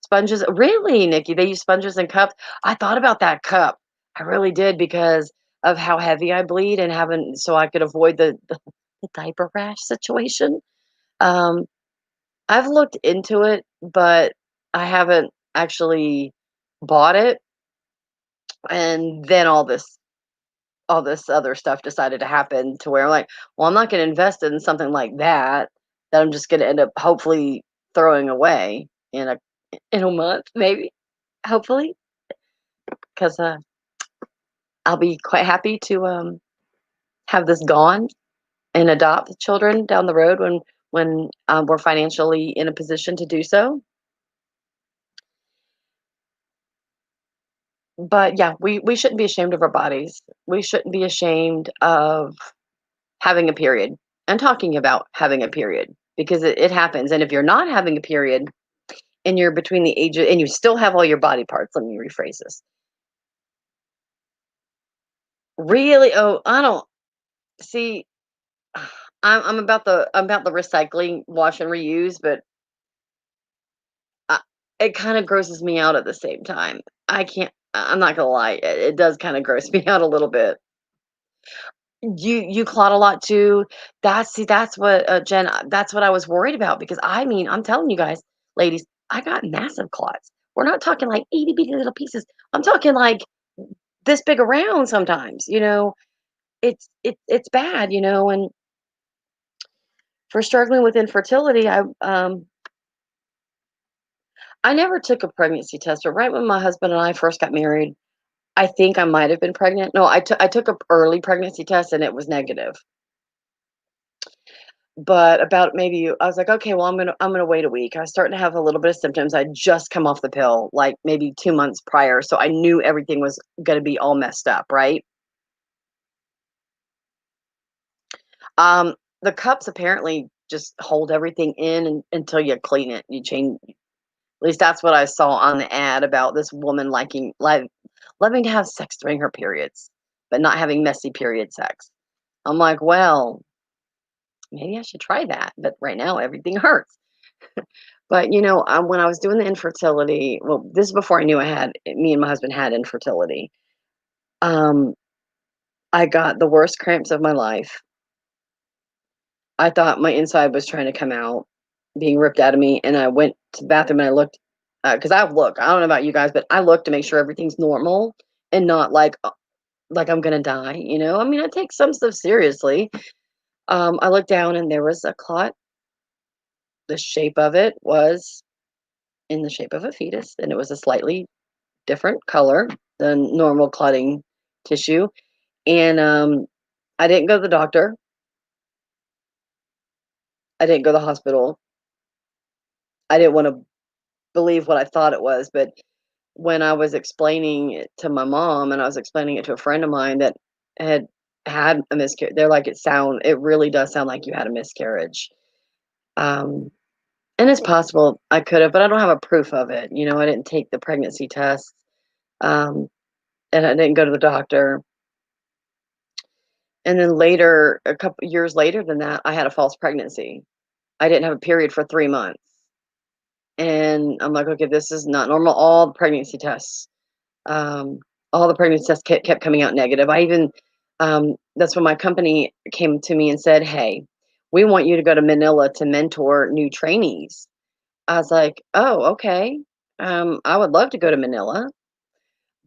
Sponges, really, Nikki? They use sponges and cups. I thought about that cup. I really did, because of how heavy I bleed and having, so I could avoid the diaper rash situation. Um, I've looked into it, but I haven't actually bought it. And then all this other stuff decided to happen to where I'm like, well, I'm not going to invest in something like that I'm just going to end up hopefully throwing away in a month, maybe, hopefully, because I'll be quite happy to have this gone and adopt children down the road when we're financially in a position to do so. But yeah, we shouldn't be ashamed of our bodies. We shouldn't be ashamed of having a period and talking about having a period, because it happens. And if you're not having a period and you're between the ages and you still have all your body parts, let me rephrase this. Really? Oh, I don't see. I'm about the recycling, wash and reuse, but I, it kind of grosses me out at the same time. I'm not gonna lie, it does kind of gross me out a little bit. You clot a lot too. That's what, Jen. That's what I was worried about, because I mean, I'm telling you guys, ladies, I got massive clots. We're not talking like itty bitty little pieces. I'm talking like this big around sometimes. It's bad. And for struggling with infertility, I never took a pregnancy test, but right when my husband and I first got married, I think I might have been pregnant. No, I took a early pregnancy test and it was negative. But about maybe I was like, "Okay, well, I'm gonna wait a week." I was starting to have a little bit of symptoms. I'd just come off the pill, like, maybe 2 months prior, so I knew everything was gonna be all messed up, right? Um, the cups apparently just hold everything in until you clean it. You change at least that's what I saw on the ad about this woman loving to have sex during her periods, but not having messy period sex. I'm like, "Well, maybe I should try that," but right now everything hurts. But, when I was doing the infertility well, this is before I knew me and my husband had infertility. Um, I got the worst cramps of my life. I thought my inside was trying to come out, being ripped out of me, and I went to the bathroom and I looked, because I don't know about you guys, but I look to make sure everything's normal and not like I'm gonna die, you know? I mean, I take some stuff seriously. I looked down and there was a clot. The shape of it was in the shape of a fetus, and it was a slightly different color than normal clotting tissue. And I didn't go to the doctor. I didn't go to the hospital. I didn't want to believe what I thought it was. But when I was explaining it to my mom and I was explaining it to a friend of mine that had had a miscarriage, they're like, it really does sound like you had a miscarriage. Um, and it's possible I could have, but I don't have a proof of it. I didn't take the pregnancy test. Um, and I didn't go to the doctor. And then later, a couple years later than that, I had a false pregnancy. I didn't have a period for 3 months. And I'm like, "Okay, this is not normal." Um, all the pregnancy tests kept coming out negative. That's when my company came to me and said, "Hey, we want you to go to Manila to mentor new trainees." I was like, "Oh, okay. I would love to go to Manila,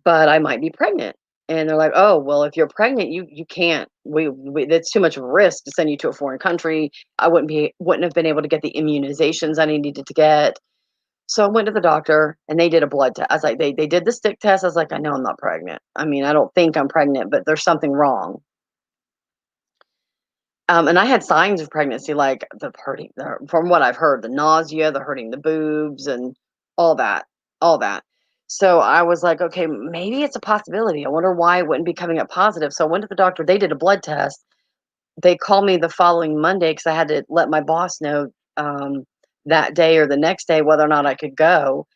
but I might be pregnant." And they're like, "Oh, well, if you're pregnant, you can't. We That's too much of a risk to send you to a foreign country. I wouldn't have been able to get the immunizations I needed to get." So I went to the doctor and they did a blood test. I was like, they did the stick test. I was like, I know I'm not pregnant. I mean, I don't think I'm pregnant, but there's something wrong. And I had signs of pregnancy, like from what I've heard, the nausea, the hurting the boobs, and all that, all that. So I was like, okay, maybe it's a possibility. I wonder why it wouldn't be coming up positive. So I went to the doctor. They did a blood test. They called me the following Monday because I had to let my boss know that day or the next day whether or not I could go.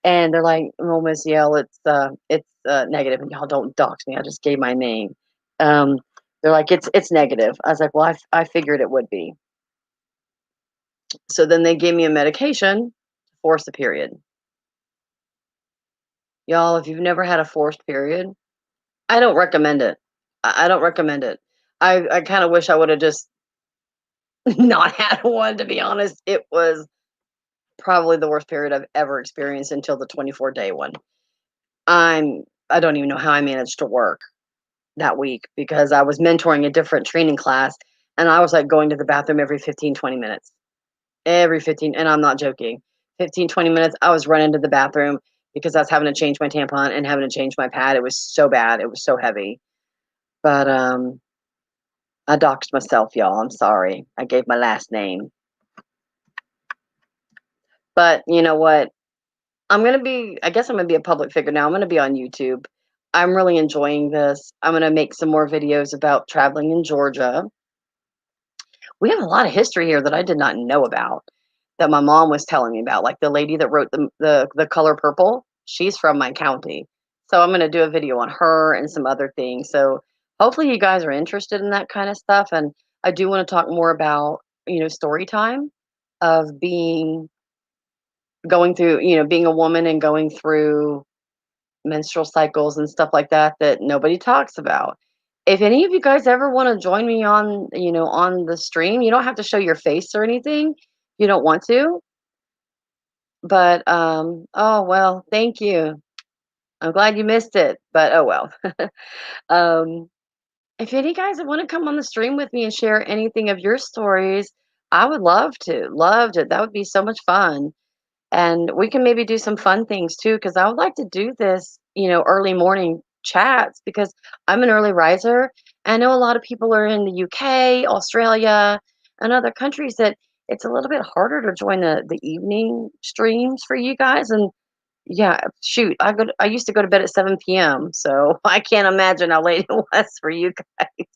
And they're like, "Well, Miss Yale, it's negative, and y'all don't dox me. I just gave my name." Um, they're like, "It's negative." I was like, "Well, I figured it would be." So then they gave me a medication to force a period. Y'all, if you've never had a forced period, I don't recommend it. I don't recommend it. I kind of wish I would have just not had one. To be honest, it was probably the worst period I've ever experienced until the 24-day one. I don't even know how I managed to work that week because I was mentoring a different training class and I was like going to the bathroom every 15, 20 minutes. Every 15, and I'm not joking. 15, 20 minutes, I was running to the bathroom because I was having to change my tampon and having to change my pad. It was so bad. It was so heavy. But I doxed myself, y'all. I'm sorry. I gave my last name. But you know what? I guess I'm gonna be a public figure now. I'm gonna be on YouTube. I'm really enjoying this. I'm gonna make some more videos about traveling in Georgia. We have a lot of history here that I did not know about, that my mom was telling me about, like the lady that wrote The Color Purple, she's from my county. So I'm gonna do a video on her and some other things. So hopefully you guys are interested in that kind of stuff. And I do want to talk more about, story time of going through, being a woman and going through menstrual cycles and stuff like that that nobody talks about. If any of you guys ever want to join me on the stream, you don't have to show your face or anything. If you don't want to, but oh well, thank you. I'm glad you missed it, but oh well. um if any guys want to come on the stream with me and share anything of your stories, I would love to. Loved it. That would be so much fun. And we can maybe do some fun things too, because I would like to do this, early morning chats because I'm an early riser. I know a lot of people are in the UK, Australia, in other countries that it's a little bit harder to join the evening streams for you guys. And yeah, shoot, I used to go to bed at 7 p.m., so I can't imagine how late it was for you guys.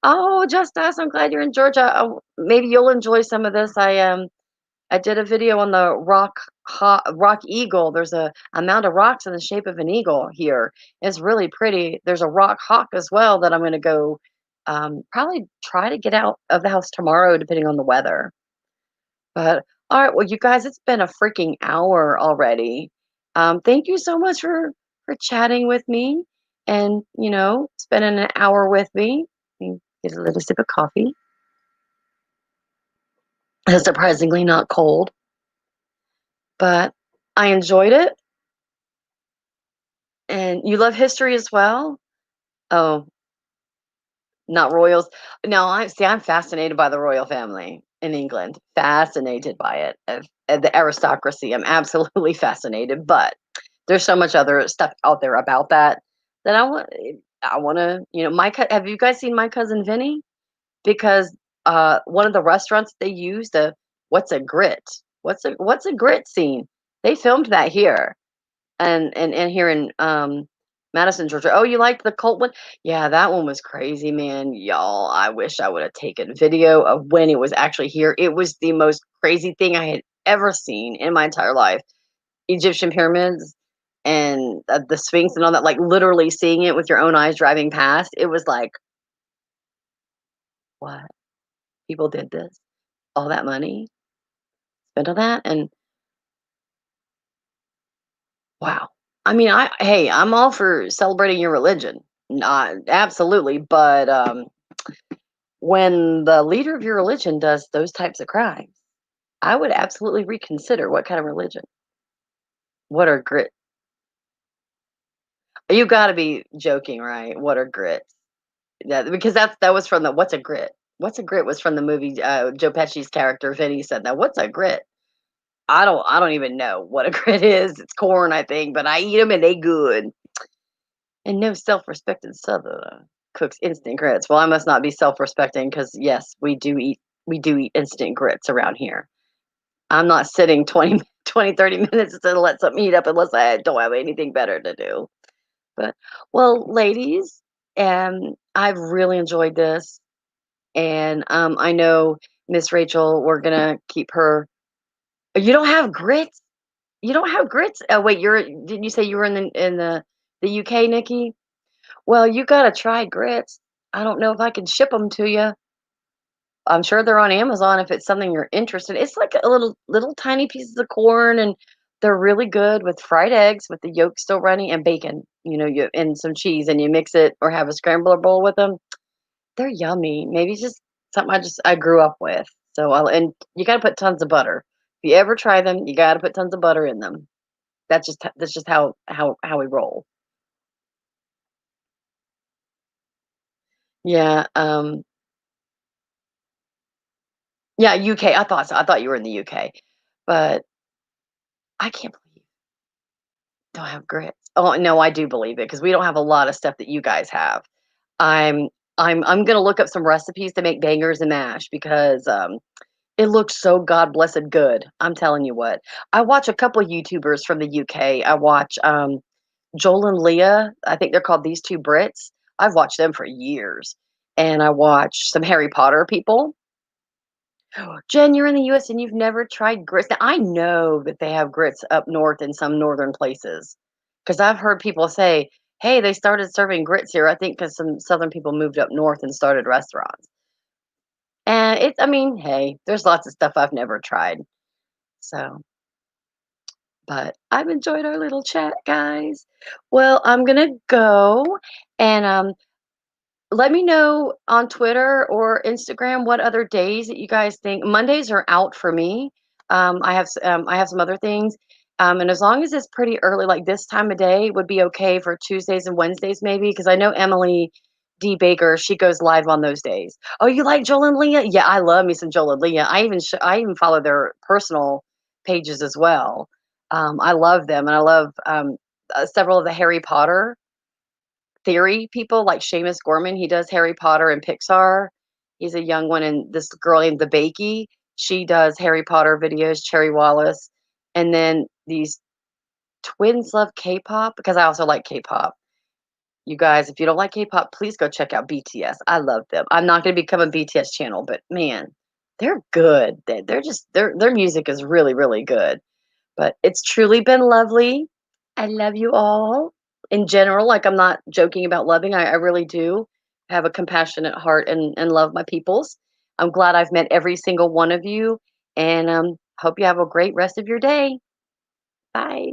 Oh, just us. I'm glad you're in Georgia. Oh, maybe you'll enjoy some of this. I did a video on the rock eagle. There's a mound of rocks in the shape of an eagle here. It's really pretty. There's a rock hawk as well that I'm going to go probably try to get out of the house tomorrow, depending on the weather. But all right, well, you guys, it's been a freaking hour already. Thank you so much for chatting with me, and spending an hour with me. Let me get a little sip of coffee. It's surprisingly not cold, but I enjoyed it. And you love history as well? Oh, not royals. No, I'm fascinated by the royal family in England. Fascinated by it. The aristocracy. I'm absolutely fascinated, but there's so much other stuff out there about that that I want to, have you guys seen My Cousin Vinny? Because one of the restaurants they use the what's a grit? What's a grit scene? They filmed that here and here in Madison, Georgia. Oh, you liked the cult one? Yeah, that one was crazy, man. Y'all, I wish I would have taken video of when it was actually here. It was the most crazy thing I had ever seen in my entire life. Egyptian pyramids and the Sphinx and all that, like literally seeing it with your own eyes driving past. It was like, what? People did this? All that money spent on that? And wow. I mean, I'm all for celebrating your religion. Not absolutely, but when the leader of your religion does those types of crimes, I would absolutely reconsider what kind of religion. What are grit? You got to be joking, right? What are grits? Because that was from the What's a Grit? What's a Grit was from the movie. Joe Pesci's character Vinny said that. What's a grit? I don't even know what a grit is. It's corn, I think, but I eat them and they good. And no self-respecting Southerner cooks instant grits. Well, I must not be self-respecting because yes, we do eat instant grits around here. I'm not sitting 30 minutes to let something heat up unless I don't have anything better to do. But well, ladies, I've really enjoyed this, and I know Miss Rachel, we're gonna keep her. You don't have grits. You don't have grits. Oh wait, didn't you say you were in the UK, Nikki? Well, you gotta try grits. I don't know if I can ship them to you. I'm sure they're on Amazon if it's something you're interested in. It's like a little tiny pieces of corn, and they're really good with fried eggs with the yolk still running and bacon, and some cheese, and you mix it or have a scrambler bowl with them. They're yummy. Maybe it's just something I grew up with. And you gotta put tons of butter. If you ever try them, you gotta put tons of butter in them. That's just how we roll. Yeah, yeah, UK. I thought so. I thought you were in the UK, but I can't believe you don't have grits. Oh no, I do believe it because we don't have a lot of stuff that you guys have. I'm I'm gonna look up some recipes to make bangers and mash because it looks so god blessed good. I'm telling you what. I watch a couple YouTubers from the UK. I watch Joel and Leah. I think they're called These Two Brits. I've watched them for years, and I watch some Harry Potter people. Jen, you're in the US and you've never tried grits. Now, I know that they have grits up north in some northern places because I've heard people say, hey, they started serving grits here. I think because some southern people moved up north and started restaurants. And I mean, hey, there's lots of stuff I've never tried. So, but I've enjoyed our little chat, guys. Well, I'm going to go and let me know on Twitter or Instagram what other days that you guys think. Mondays are out for me. I have some other things, and as long as it's pretty early, like this time of day, would be okay for Tuesdays and Wednesdays, maybe because I know Emily D Baker, she goes live on those days. Oh, you like Joel and Leah? Yeah, I love me some Joel and Leah. I even follow their personal pages as well. I love them, and I love several of the Harry Potter theory people like Seamus Gorman. He does Harry Potter and Pixar. He's a young one, and this girl named the Bakey, she does Harry Potter videos, Cherry Wallace, and then these twins love K-pop because I also like K-pop. You guys, if you don't like K-pop, please go check out BTS. I love them. I'm not going to become a BTS channel, but man, they're good. They're just their music is really really good. But it's truly been lovely. I love you all in general. Like I'm not joking about loving. I really do have a compassionate heart and love my peoples. I'm glad I've met every single one of you, and hope you have a great rest of your day. Bye.